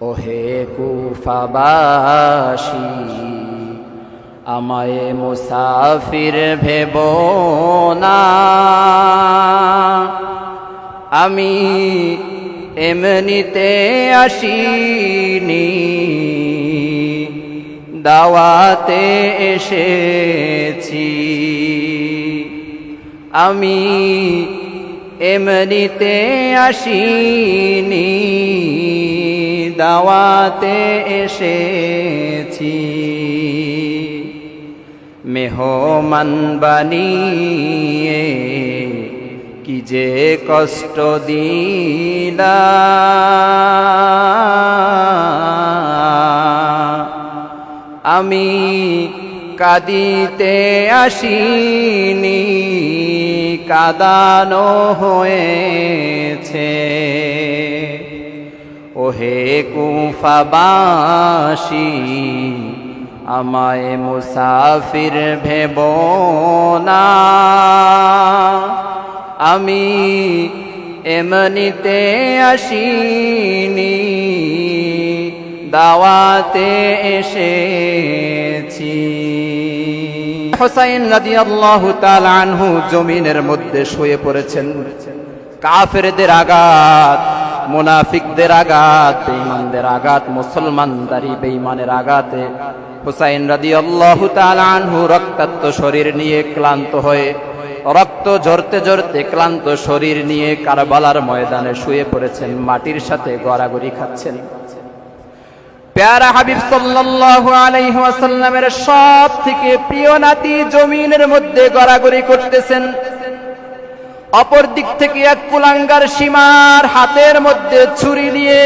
ওহে কুফাবাসী, আমায় মুসাফির ভেবো না। আমি এমনিতে আসিনি, দাওয়াতে এসেছি। আমি এমনিতে আসিনি, দাওয়াতে এসেছি। মেহমান বানিয়ে কি যে কষ্ট দিলা, আমি কাঁদিতে আসিনি, কাঁদানো হয়েছে। ওহে কুফাবাসী, আমায় মুসাফির ভেবো না। আমি এমনিতে আসিনি, দাওয়াতে এসেছি। হুসাইন রাদিয়াল্লাহু তাআলা আনহু জমিনের মধ্যে শুয়ে পড়েছেন। কাফেরদের আঘাত, মুনাফিকদের আঘাত, বেঈমানদের আঘাত, মুসলমানদারি বেঈমানের আঘাতে হুসাইন রাদিয়াল্লাহু তাআলা আনহু রক্তাক্ত শরীর নিয়ে ক্লান্ত হয়ে, রক্ত ঝরতে ঝরতে ক্লান্ত শরীর নিয়ে কারবালার ময়দানে শুয়ে পড়েছেন, মাটির সাথে গড়াগড়ি খাচ্ছেন। প্যারা হাবিব সাল্লাল্লাহু আলাইহি ওয়াসাল্লামের সব থেকে প্রিয় নাতি জমিনের মধ্যে গড়াগড়ি করতেছেন। অপর দিক থেকে এক কুলাঙ্গার সীমার হাতের মধ্যে ছুরি নিয়ে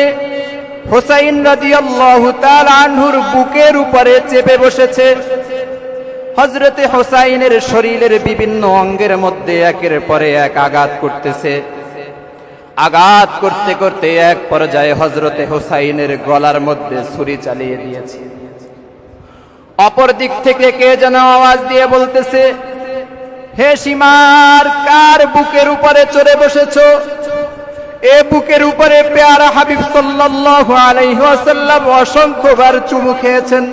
হুসাইন রাদিয়াল্লাহু তাআলা আনহুর বুকের উপরে চেপে বসেছে। হযরতে হুসাইনের শরীরের বিভিন্ন অঙ্গের মধ্যে একের পরে এক আঘাত করতেছে। আঘাত করতে করতে এক পর্যায়ে হযরতে হুসাইনের গলার মধ্যে ছুরি চালিয়ে দিয়েছে। অপর দিক থেকে কে যেন আওয়াজ দিয়ে বলতেছে, হে সীমার, কার বুকের উপরে চড়ে বসেছো? এ বুকের উপরে প্যারা হাবিব সাল্লাল্লাহু আলাইহি ওয়াসাল্লাম অসংখ্যবার চুমু খেয়েছেন।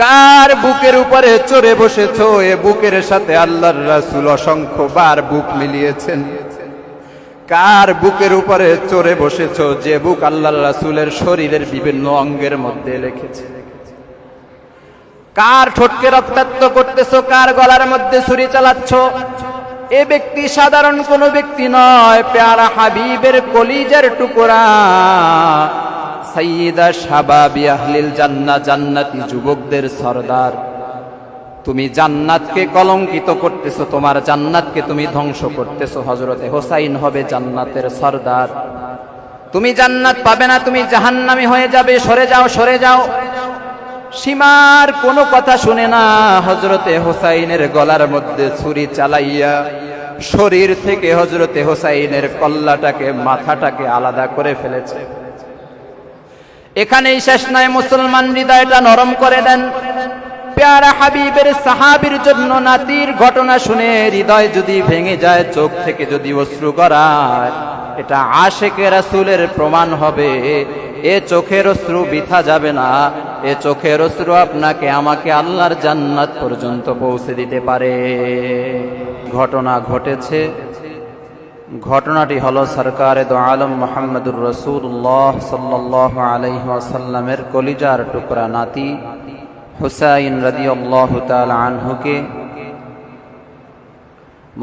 কার বুকের উপরে চড়ে বসেছো? এ বুকের সাথে আল্লাহর রাসূল অসংখ্যবার বুক মিলিয়েছেন। কার বুকের উপরে চড়ে বসেছো? যে বুক আল্লাহর রাসূলের শরীরের বিভিন্ন অঙ্গের মধ্যে লেগেছে। কার ঠোঁটকে রক্তাক্ত করতেছো? কার গলার মধ্যে ছুরি চালাচ্ছ? এ ব্যক্তি সাধারণ কোনো ব্যক্তি নয়, প্যারা হাবিবের কলিজার টুকরা, সাইয়্যিদা শাবাবি আহলিল জান্নাহ, জান্নাতি যুবকদের সরদার। তুমি জান্নাতকে কলঙ্কিত করতেছো, তোমার জান্নাতকে তুমি ধ্বংস করতেছো। হযরতে হুসাইন হবে জান্নাতের সরদার। তুমি জান্নাত পাবে না, তুমি জাহান্নামী হয়ে যাবে। সরে যাও, সরে যাও। সীমার কোনো কথা শুনে না, হযরতে হুসাইনের গলার মধ্যে ছুরি চালাইয়া শরীর থেকে হযরতে হুসাইনের কল্লাটাকে, মাথাটাকে আলাদা করে ফেলেছে। এখানেই শেষ নয়, মুসলমান হৃদয়টা নরম করে দেন। প্যারা হাবিবের সাহাবীর জন্য নাতির ঘটনা শুনে হৃদয় যদি ভেঙে যায়, চোখ থেকে যদি অশ্রু গড়ায়, এটা আশিকে রাসূলের প্রমাণ হবে। এ চোখের অশ্রু বৃথা যাবে না। এ চোখের অশ্রু আপনাকে আমাকে আল্লাহর জান্নাত পর্যন্ত পৌঁছে দিতে পারে। ঘটনা ঘটেছে, ঘটনাটি হলো সরকারে দো আলম মুহাম্মদুর রাসূলুল্লাহ সাল্লাল্লাহু আলাইহি ওয়াসাল্লামের কলিজার টুকরা নাতি হুসাইন রাদিয়াল্লাহু তাআলা আনহুকে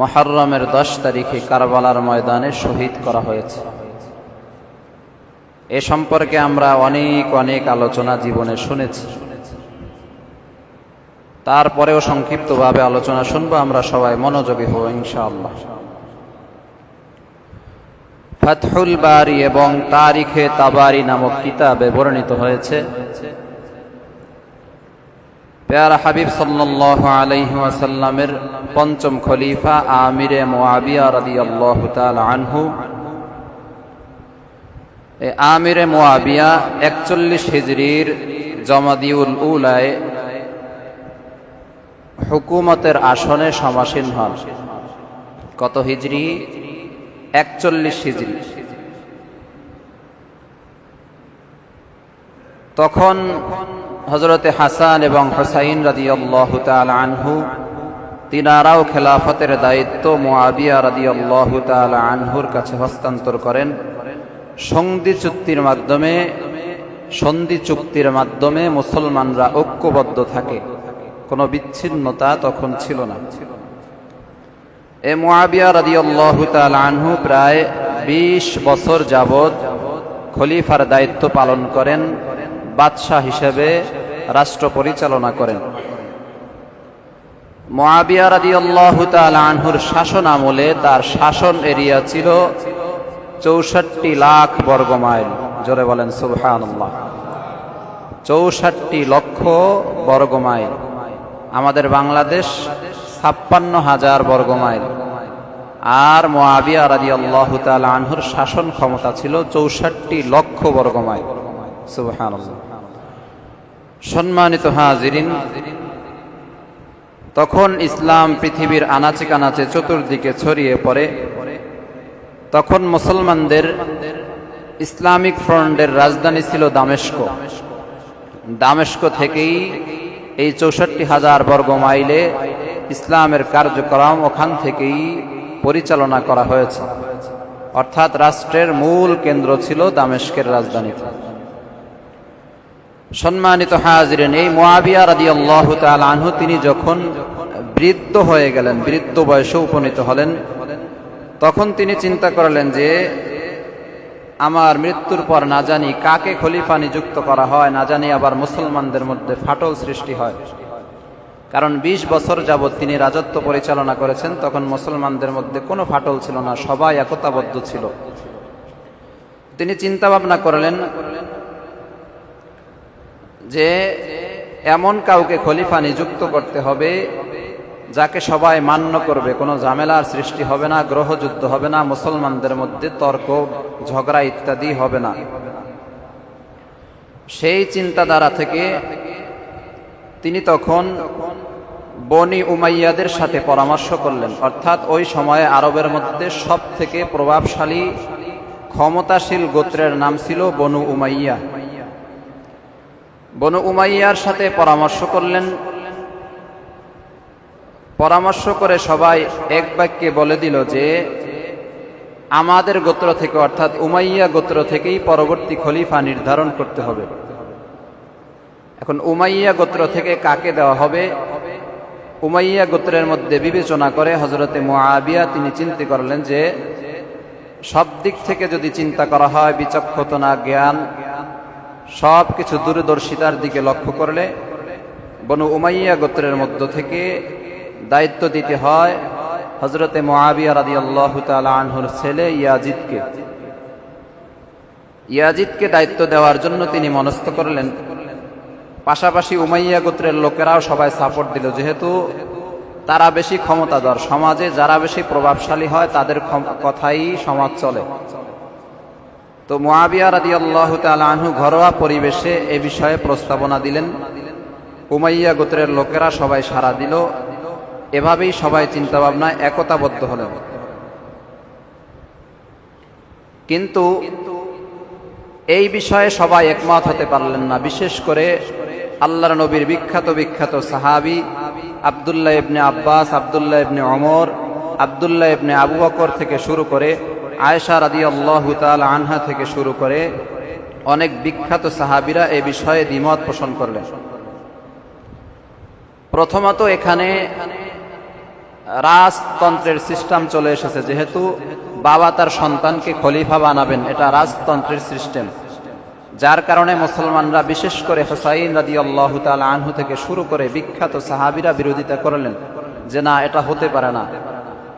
মুহররমের 10 তারিখে কারবালার ময়দানে শহীদ করা হয়েছে। এ সম্পর্কে আমরা অনেক অনেক আলোচনা জীবনে শুনেছি, তারপরেও সংক্ষিপ্তভাবে আলোচনা শুনবো। আমরা সবাই মনোযোগী হব ইনশাআল্লাহ। ফাতহুল বারি এবং তারিখে তাবারি নামক কিতাবে বর্ণিত হয়েছে, প্যারা হাবিব সাল্লাল্লাহু আলাইহি ওয়াসাল্লামের পঞ্চম খলিফা আমিরে মুআবিয়া রাদিয়াল্লাহু তাআলা আনহু, আমিরে মুআবিয়া 41 হিজরির জমাদিউল উলায় হুকুমতের আসনে সমাসীন হন। কত হিজরি? 41 হিজরি। তখন হযরতে হাসান এবং হুসাইন রাদিয়াল্লাহু তাআলা আনহু তিনারাও খেলাফতের দায়িত্ব মুআবিয়া রাদিয়াল্লাহু তাআলা আনহুর কাছে হস্তান্তর করেন। সন্ধি চুক্তির মাধ্যমে মুসলমানরা ঐক্যবদ্ধ থাকে, কোনো বিচ্ছিন্নতা তখন ছিল না। এ মুআবিয়া রাদিয়াল্লাহু তাআলা আনহু প্রায় 20 বছর যাবত খলিফার দায়িত্ব পালন করেন, বাদশাহ হিসেবে রাষ্ট্র পরিচালনা করেন। মুআবিয়া রাদিয়াল্লাহু তাআলা আনহুর শাসন আমলে তার শাসন এরিয়া ছিল 64 লাখ বর্গ মাইল। জোরে বলেন সুবহানাল্লাহ। 64 লক্ষ বর্গ মাইল। আমাদের বাংলাদেশ 56,000 বর্গ মাইল। আর মুআবিয়া রাদিয়াল্লাহু তাআলা আনহুর শাসন ক্ষমতা ছিল 64 লক্ষ বর্গ মাইল। সুবহানাল্লাহ। সম্মানিত হাজিরিন, তখন ইসলাম পৃথিবীর আনাচে কানাচে চতুর্দিকে ছড়িয়ে পড়ে। তখন মুসলমানদের ইসলামিক ফ্রন্টের রাজধানী ছিল দামেস্ক। দামেস্ক থেকেই এই 64,000 বর্গ মাইলে ইসলামের কার্যক্রম ওখান থেকেই পরিচালনা করা হয়েছে। অর্থাৎ রাষ্ট্রের মূল কেন্দ্র ছিল দামেস্কের রাজধানীতে। সম্মানিত হাজিরিন, এই মুআবিয়া রাদিয়াল্লাহু তাআলা আনহু তিনি যখন বৃদ্ধ হয়ে গেলেন, বৃদ্ধ বয়সে উপনীত হলেন, তখন তিনি চিন্তা করলেন যে আমার মৃত্যুর পর না জানি কাকে খলিফা নিযুক্ত করা হয়, না জানি আবার মুসলমানদের মধ্যে ফাটল সৃষ্টি হয়। কারণ 20 বছর যাবৎ তিনি রাজত্ব পরিচালনা করেছেন, তখন মুসলমানদের মধ্যে কোনো ফাটল ছিল না, সবাই একতাবদ্ধ ছিল। তিনি চিন্তা ভাবনা করলেন যে এমন কাউকে খলিফা নিযুক্ত করতে হবে যাকে সবাই মান্য করবে, কোনো ঝামেলার সৃষ্টি হবে না, গ্রহযুদ্ধ হবে না, মুসলমানদের মধ্যে তর্ক ঝগড়া ইত্যাদি হবে না। সেই চিন্তাধারা থেকে তিনি তখন বনি উমাইয়াদের সাথে পরামর্শ করলেন। অর্থাৎ ওই সময়ে আরবের মধ্যে সব থেকে প্রভাবশালী ক্ষমতাশীল গোত্রের নাম ছিল বনু উমাইয়া। বনু উমাইয়ার সাথে পরামর্শ করলেন। পরামর্শ করে সবাই এক বাক্যে বলে দিল যে আমাদের গোত্র থেকে, অর্থাৎ উমাইয়া গোত্র থেকেই পরবর্তী খলিফা নির্ধারণ করতে হবে। এখন উমাইয়া গোত্র থেকে কাকে দেওয়া হবে? উমাইয়া গোত্রের মধ্যে বিবেচনা করে হযরতে মুআবিয়া তিনি চিন্তা করলেন যে সব দিক থেকে যদি চিন্তা করা হয়, বিচক্ষণতা, জ্ঞান, সব কিছু দূরদর্শিতার দিকে লক্ষ্য করলে বনু উমাইয়া গোত্রের মধ্য থেকে দায়িত্ব দিতে হয় হযরতে মুআবিয়া রাদিয়াল্লাহু তাআলা আনহুর ছেলে ইয়াজিদকে। ইয়াজিদকে দায়িত্ব দেওয়ার জন্য তিনি মনস্থ করলেন। পাশাপাশি উমাইয়া গোত্রের লোকেরাও সবাই সাপোর্ট দিল, যেহেতু তারা বেশি ক্ষমতাধর, সমাজে যারা বেশি প্রভাবশালী হয় তাদের কথাই সমাজ চলে। তো মুআবিয়া রাদিয়াল্লাহু তাআলা আনহু ঘরোয়া পরিবেশে এ বিষয়ে প্রস্তাবনা দিলেন। উমাইয়া গোত্রের লোকেরা সবাই সাড়া দিল। এভাবেই সবাই চিন্তা ভাবনা একতাবদ্ধ হলেন। কিন্তু এই বিষয়ে সবাই একমত হতে পারলেন না। বিশেষ করে আল্লাহর নবীর বিখ্যাত সাহাবী আব্দুল্লাহ ইবনে আব্বাস, আব্দুল্লাহ ইবনে ওমর, আব্দুল্লাহ ইবনে আবু বকর থেকে শুরু করে আয়েশা রাদিয়াল্লাহু তাআলা আনহা থেকে শুরু করে অনেক বিখ্যাত সাহাবীরা এ বিষয়ে দ্বিমত পোষণ করলেন। প্রথমত এখানে রাজতন্ত্রের সিস্টেম চলে এসেছে। যেহেতু বাবা তার সন্তানকে খলিফা বানাবেন, এটা রাজতন্ত্রের সিস্টেম, যার কারণে মুসলমানরা বিশেষ করে হুসাইন রাদিয়াল্লাহু তাআলা আনহু থেকে শুরু করে বিখ্যাত সাহাবীরা বিরোধিতা করলেন যে না, এটা হতে পারে না,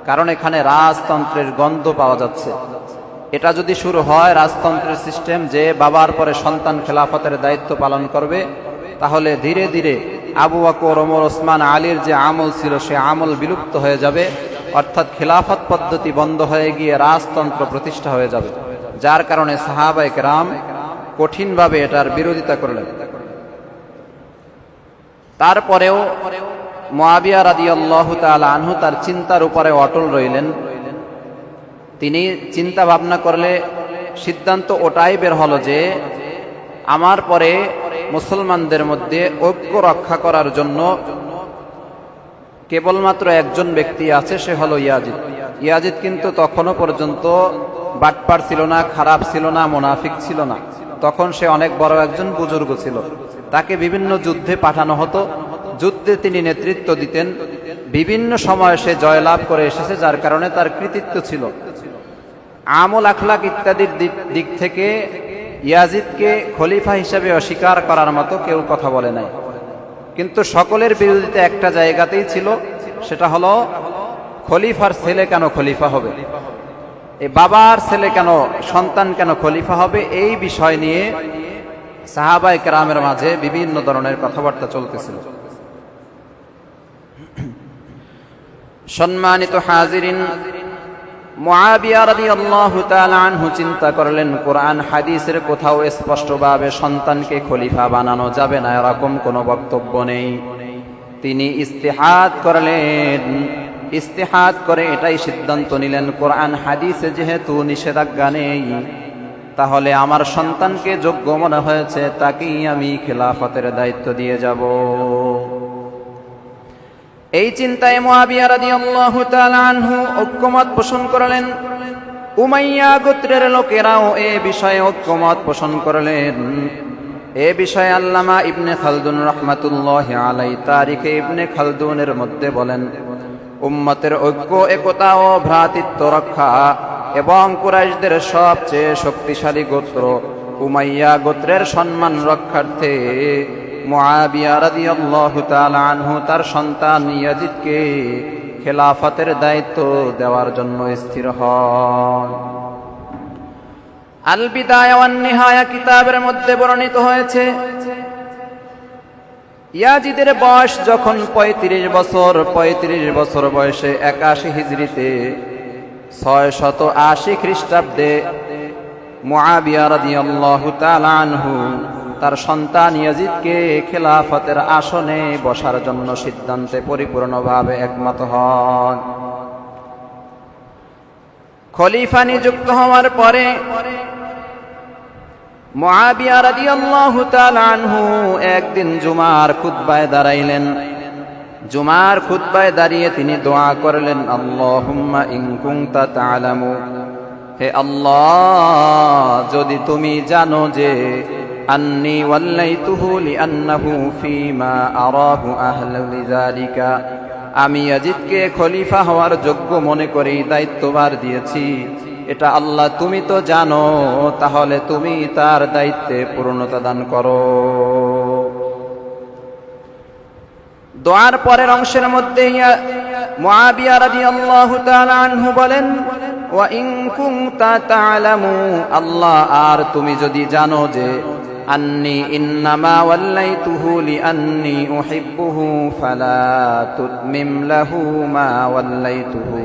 কারণ এখানে রাজতন্ত্রের গন্ধ পাওয়া যাচ্ছে। এটা যদি শুরু হয় রাজতন্ত্রের সিস্টেম, যে বাবার পরে সন্তান খেলাফতের দায়িত্ব পালন করবে, তাহলে ধীরে ধীরে আবু বকর, ওমর, ওসমান, আলীর যে আমল ছিল সে আমল বিলুপ্ত হয়ে যাবে। অর্থাৎ খেলাফত পদ্ধতি বন্ধ হয়ে গিয়ে রাজতন্ত্র প্রতিষ্ঠা হয়ে যাবে, যার কারণে সাহাবায়ে কেরাম কঠিনভাবে এটার বিরোধিতা করলেন। তারপরেও মুআবিয়া রাদিয়াল্লাহু তাআলা আনহু তার চিন্তার উপরে অটল রইলেন। তিনি চিন্তা ভাবনা করলে সিদ্ধান্ত ওটাই বের হলো যে আমার পরে মুসলমানদের মধ্যে ঐক্য রক্ষা করার জন্য কেবলমাত্র একজন ব্যক্তি আছে, সে হলো ইয়াজিদ। ইয়াজিদ কিন্তু তখনও পর্যন্ত বাটপার ছিল না, খারাপ ছিল না, মুনাফিক ছিল না। তখন সে অনেক বড় একজন বুজুর্গ ছিল। তাকে বিভিন্ন যুদ্ধে পাঠানো হতো, যুদ্ধে তিনি নেতৃত্ব দিতেন, বিভিন্ন সময়ে সে জয়লাভ করে এসেছে, যার কারণে তার কৃতিত্ব ছিল। আমল আখলাক ইত্যাদির দিক থেকে ইয়াজিদকে খলিফা হিসেবে অস্বীকার করার মতো কেউ কথা বলে নাই। কিন্তু সকলের বিরোধিতা একটা জায়গাতেই ছিল, সেটা হলো খলিফার ছেলে কেন খলিফা হবে, এই বাবার ছেলে কেন, সন্তান কেন খলিফা হবে, এই বিষয় নিয়ে সাহাবায়ে কেরামের মাঝে বিভিন্ন ধরনের কথাবার্তা চলতেছিল। সম্মানিত হাজিরিন, মুআবিয়া রাদিয়াল্লাহু তাআলা আনহু চিন্তা করলেন, কোরআন হাদিসের কোথাও স্পষ্টভাবে সন্তানকে খলিফা বানানো যাবে না এরকম কোনো বক্তব্য নেই। তিনি ইস্তিহাদ করলেন, ইস্তিহাদ করে এটাই সিদ্ধান্ত নিলেন, কোরআন হাদিসে যেহেতু নিষেধাজ্ঞা নেই, তাহলে আমার সন্তানকে যোগ্য মনে হয়েছে, তাকেই আমি খেলাফতের দায়িত্ব দিয়ে যাব। এই চিন্তায় মুআবিয়া রাদিয়াল্লাহু তাআলা আনহু ঐক্যমত পোষণ করলেন। উমাইয়া গোত্রের লোকেরাও এ বিষয়ে ঐক্যমত পোষণ করলেন। এ বিষয়ে আল্লামা ইবনে খালদুন রাহমাতুল্লাহি আলাইহি তারিখে ইবনে খালদুনের মধ্যে বলেন, উম্মতের ঐক্য, একতা ও ভ্রাতৃত্ব রক্ষা এবং কুরাইশদের সবচেয়ে শক্তিশালী গোত্র উমাইয়া গোত্রের সম্মান রক্ষার্থে মুআবিয়া রাদিয়াল্লাহু তাআলা আনহু তার সন্তান ইয়াজিদকে খেলাফতের দায়িত্ব দেওয়ার জন্য স্থির হন। আল বিদায়া ওয়ান নিহায়া কিতাবের মধ্যে বর্ণিত হয়েছে, ইয়াজিদের বয়স যখন ৩৫ বছর বয়সে ৮১ হিজরিতে ৬৮০ খ্রিস্টাব্দে মুআবিয়া রাদিয়াল্লাহু তাআলা আনহু তার সন্তান ইয়াজিদকে খেলাফতের আসনে বসার জন্য সিদ্ধান্তে পরিপূর্ণভাবে একমত হন। খলিফা নিযুক্ত হওয়ার পরে মুআবিয়া রাদিয়াল্লাহু তাআলা আনহু একদিন জুমার খুতবায় দাঁড়াইলেন। জুমার খুতবায় দাঁড়িয়ে তিনি দোয়া করলেন, আল্লাহুম্মা ইন কুনতা তা'লামু, হে আল্লাহ, যদি তুমি জানো যে আন্নী ওয়াল্লাইতুহু লিআন্নাহু ফীমা আরাহু আহলু লিযালিকা, আমি ইয়াজিদকে খলিফা হওয়ার যোগ্য মনে করে দায়িত্বভার দিয়েছি, এটা আল্লাহ তুমি তো জানো, তাহলে তুমি তার দায়িত্বে পূর্ণতা দান করো। দোয়ার পরের অংশের মধ্যে মুআবিয়া রাদিয়াল্লাহু তাআলা আনহু বলেন, ওয়া ইন কুনতা তা'লামু, আল্লাহ, আর তুমি যদি জানো যে আন্নী ইন্নামা ওয়াল্লাইতুহু লিআন্নী উহিব্বুহু ফালা তুতমিম লাহু মা ওয়াল্লাইতুহু,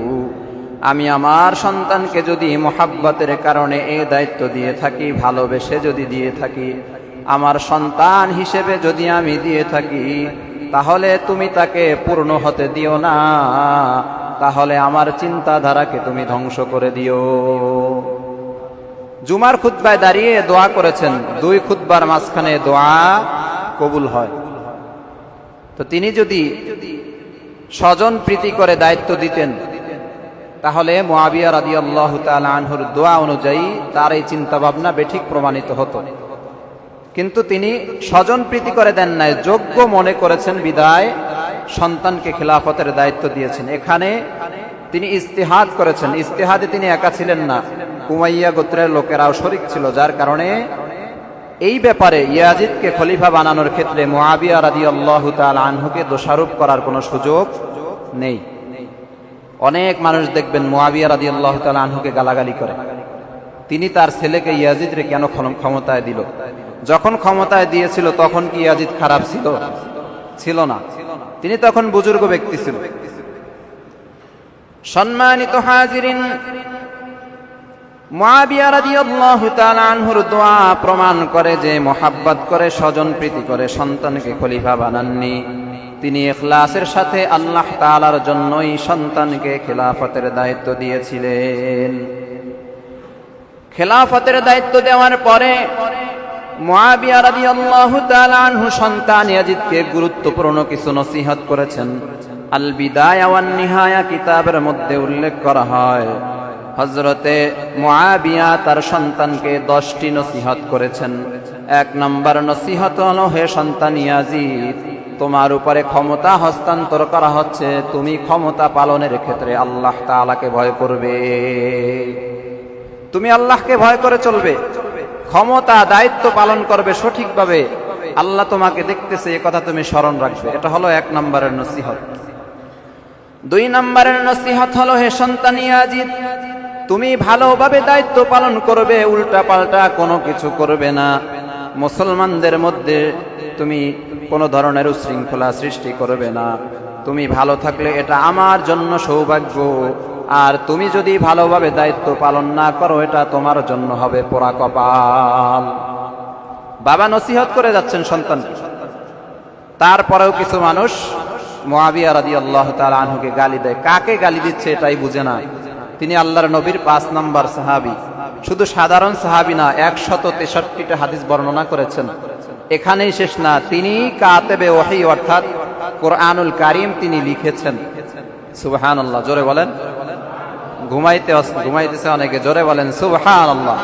আমি আমার সন্তানকে যদি মুহাব্বতের কারণে এই দায়িত্ব দিয়ে থাকি, ভালোবেসে যদি দিয়ে থাকি, আমার সন্তান হিসেবে যদি আমি দিয়ে থাকি, তাহলে তুমি তাকে পূর্ণ হতে দিও না, তাহলে আমার চিন্তাধারাকে তুমি ধ্বংস করে দিও। জুমার খুতবায় দাঁড়িয়ে দোয়া করেছেন, ২ খুতবার মাঝখানে দোয়া কবুল হয়। তো তিনি যদি স্বজন প্রীতি করে দায়িত্ব দিতেন, তাহলে মুআবিয়া রাদিয়াল্লাহু তাআলা আনহুর দোয়া অনুযায়ী তার এই চিন্তা ভাবনা বেঠিক প্রমাণিত হতো। কিন্তু তিনি স্বজন প্রীতি করে দেন নাই, যোগ্য মনে করেছেন বিদায় সন্তানকে খেলাফতের দায়িত্ব দিয়েছেন। এখানে তিনি ইস্তিহাদ করেছেন। ইস্তিহাদে তিনি একা ছিলেন না, উমাইয়া গোত্রের লোকেরাও শরীক ছিল, যার কারণে এই ব্যাপারে ইয়াজিদকে খলিফা বানানোর ক্ষেত্রে মুআবিয়া রাদিয়াল্লাহু তাআলা আনহুকে দোষারোপ করার কোনো সুযোগ নেই। অনেক মানুষ দেখবেন মুআবিয়া রাদিয়াল্লাহু তাআলা আনহুকে গালাগালি করে, তিনি তার ছেলেকে ইয়াজিদরে কেন ক্ষমতায় দিল? যখন ক্ষমতায় দিয়েছিল তখন কি ইয়াজিদ খারাপ ছিল? ছিল না, তিনি তখন বুজুর্গ ব্যক্তি ছিল। সম্মানিত হাজিরিন, মুআবিয়া রাদিয়াল্লাহু তাআলা আনহুর দোয়া প্রমাণ করে যে মোহাব্বত করে, স্বজন প্রীতি করে সন্তানকে খলিফা বানাননি। তিনি ইখলাসের সাথে আল্লাহ তাআলার জন্যই সন্তানকে খেলাফতের দায়িত্ব দিয়েছিলেন। খেলাফতের দায়িত্ব দেওয়ার পরে মুআবিয়া রাদিয়াল্লাহু তাআলা আনহু সন্তান ইয়াজিদকে গুরুত্বপূর্ণ কিছু নসিহত করেছেন। আল বিদায়া ওয়ান নিহায়া কিতাবের মধ্যে উল্লেখ করা হয় হযরতে মুআবিয়া তার সন্তানকে 10টি নসিহত করেছেন। 1 নম্বর নসিহত হলো, হে সন্তান ইয়াজিদ, তোমার উপরে ক্ষমতা হস্তান্তর করা হচ্ছে, তুমি ক্ষমতা পালনের ক্ষেত্রে আল্লাহ তাআলাকে ভয় করবে। তুমি আল্লাহকে ভয় করে চলবে, ক্ষমতা দায়িত্ব পালন করবে সঠিকভাবে, আল্লাহ তোমাকে দেখতেছে, এ কথা তুমি স্মরণ রাখবে। এটা হলো 1 নম্বরের নসিহত। 2 নম্বরের নসিহত হলো, হে সন্তান ইয়াজিদ, তুমি ভালোভাবে দায়িত্ব পালন করবে, উল্টা পাল্টা কোনো কিছু করবে না। মুসলমানদের মধ্যে তুমি কোনো ধরনের উশৃঙ্খলা সৃষ্টি করবে না। তুমি ভালো থাকলে এটা আমার জন্য সৌভাগ্য, আর তুমি যদি ভালোভাবে দায়িত্ব পালন না করো এটা তোমার জন্য হবে পোড়া কপাল। বাবা নসিহত করে যাচ্ছেন সন্তান। তারপরেও কিছু মানুষ মুআবিয়া রাদিয়াল্লাহু তাআলা আনহুকে গালি দেয়। কাকে গালি দিচ্ছে এটাই বুঝে না। তিনি আল্লাহর নবীর 5 নম্বর সাহাবী, শুধু সাধারণ সাহাবী না, 163টা হাদিস বর্ণনা করেছেন। এখানেই শেষ না, তিনি কাতেবে ওহী অর্থাৎ কোরআনুল কারীম তিনি লিখেছেন। সুবহানাল্লাহ, জোরে বলেন। ঘুমাইতেছে অনেকে, জোরে বলেন সুবহানাল্লাহ।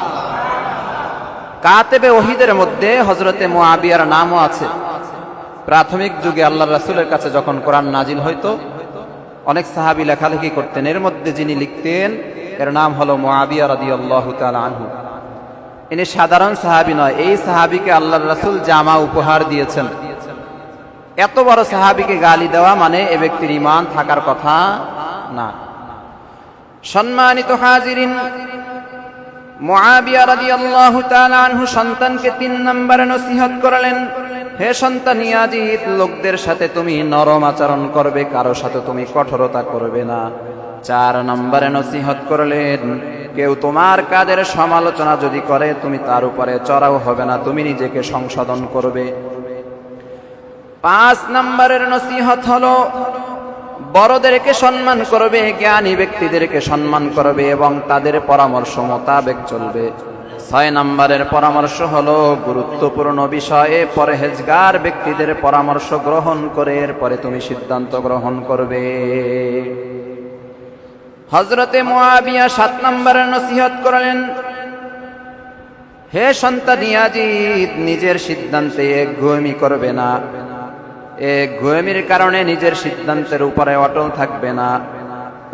কাতেবে ওহীদের মধ্যে হযরতে মুআবিয়ার নামও আছে। প্রাথমিক যুগে আল্লাহর রাসূলের কাছে যখন কোরআন নাজিল হইতো, অনেক সাহাবী লেখালেখি করতেন। এর মধ্যে যিনি লিখতেন এর নাম হলো মুআবিয়া রাদিয়াল্লাহু তাআলা আনহু। ইনি সাধারণ সাহাবী নয়, এই সাহাবীকে আল্লাহর রাসূল জামা উপহার দিয়েছেন। এত বড় সাহাবীকে গালি দেওয়া মানে এ ব্যক্তির ঈমান থাকার কথা না। সম্মানিত হাজিরিন, মুআবিয়া রাদিয়াল্লাহু তাআলা আনহু সন্তানকে 3 নম্বরে নসিহত করলেন, হে সন্তান ইয়াজিদ, লোকদের সাথে তুমি নরম আচরণ করবে, কারো সাথে তুমি কঠোরতা করবে না। 4 নম্বরে নসিহত করলেন, কেউ তোমার কাজের সমালোচনা যদি করে তুমি তার উপরে চড়াও হবে না, তুমি নিজেকে সংশোধন করবে। 5 নম্বরের নসিহত হলো, বড়দেরকে সম্মান করবে, জ্ঞানী ব্যক্তিদেরকে সম্মান করবে এবং তাদের পরামর্শ মোতাবেক চলবে। 6 নম্বরের পরামর্শ হলো, গুরুত্বপূর্ণ বিষয়ে পরহেজগার ব্যক্তিদের পরামর্শ গ্রহণ করে এরপরে তুমি সিদ্ধান্ত গ্রহণ করবে। হযরতে মুআবিয়া 7 নম্বরের নসিহত করলেন, হে সন্তান ইয়াজিদ, নিজের সিদ্ধান্তে একগুঁয়েমি করবে না। একগুঁয়েমির কারণে নিজের সিদ্ধান্তের উপরে অটল থাকবে না।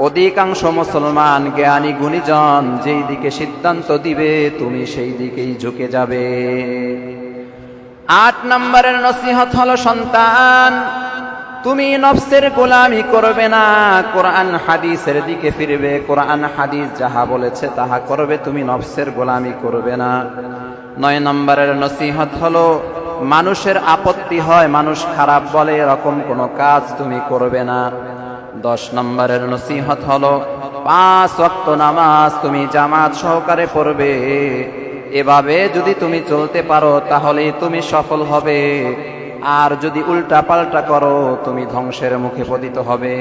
অধিকাংশ মুসলমান জ্ঞানী গুণীজন যেই দিকে সিদ্ধান্ত দিবে তুমি সেই দিকেই ঝুঁকে যাবে। 8 নম্বরের নসিহত হলো, সন্তান, তুমি নফসের গোলামি করবে না, কোরআন হাদিসের দিকে ফিরবে। কোরআন হাদিস যাহা বলেছে তাহা করবে, তুমি নফসের গোলামি করবে না। 9 নম্বরের নসিহত হলো, মানুষের আপত্তি হয়, মানুষ খারাপ বলে, এরকম কোনো কাজ তুমি করবে না। 10 নম্বরের নসিহত হলো, 5 ওয়াক্ত নামাজ তুমি জামাত সহকারে পড়বে। এভাবে যদি তুমি চলতে পারো তাহলেই তুমি সফল হবে, আর যদি উল্টা পাল্টা করো তুমি ধ্বংসের মুখে পতিত হবে।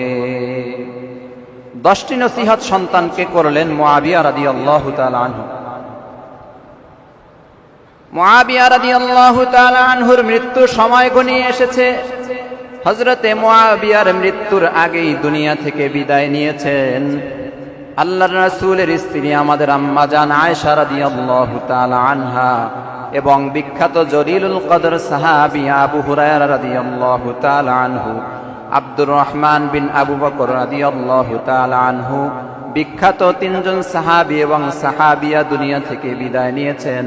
10টি নসিহত সন্তানকে করলেন মুআবিয়া রাদিয়াল্লাহু তাআলা আনহু। মুআবিয়া রাদিয়াল্লাহু তাআলা আনহুর মৃত্যুর সময় ঘনিয়ে এসেছে। হযরতে মুআবিয়ার মৃত্যুর আগেই দুনিয়া থেকে বিদায় নিয়েছেন আল্লাহর রাসূলের স্ত্রী আমাদের আম্মা জান আয়েশা রাদিয়াল্লাহু তাআলা আনহা এবং বিখ্যাত জলিলুল কদর সাহাবী আবু হুরায়রা রাদিয়াল্লাহু তাআলা আনহু, আব্দুর রহমান বিন আবু বকর রাদিয়াল্লাহু তাআলা আনহু, বিখ্যাত 3 জন সাহাবী এবং সাহাবিয়া দুনিয়া থেকে বিদায় নিয়েছেন।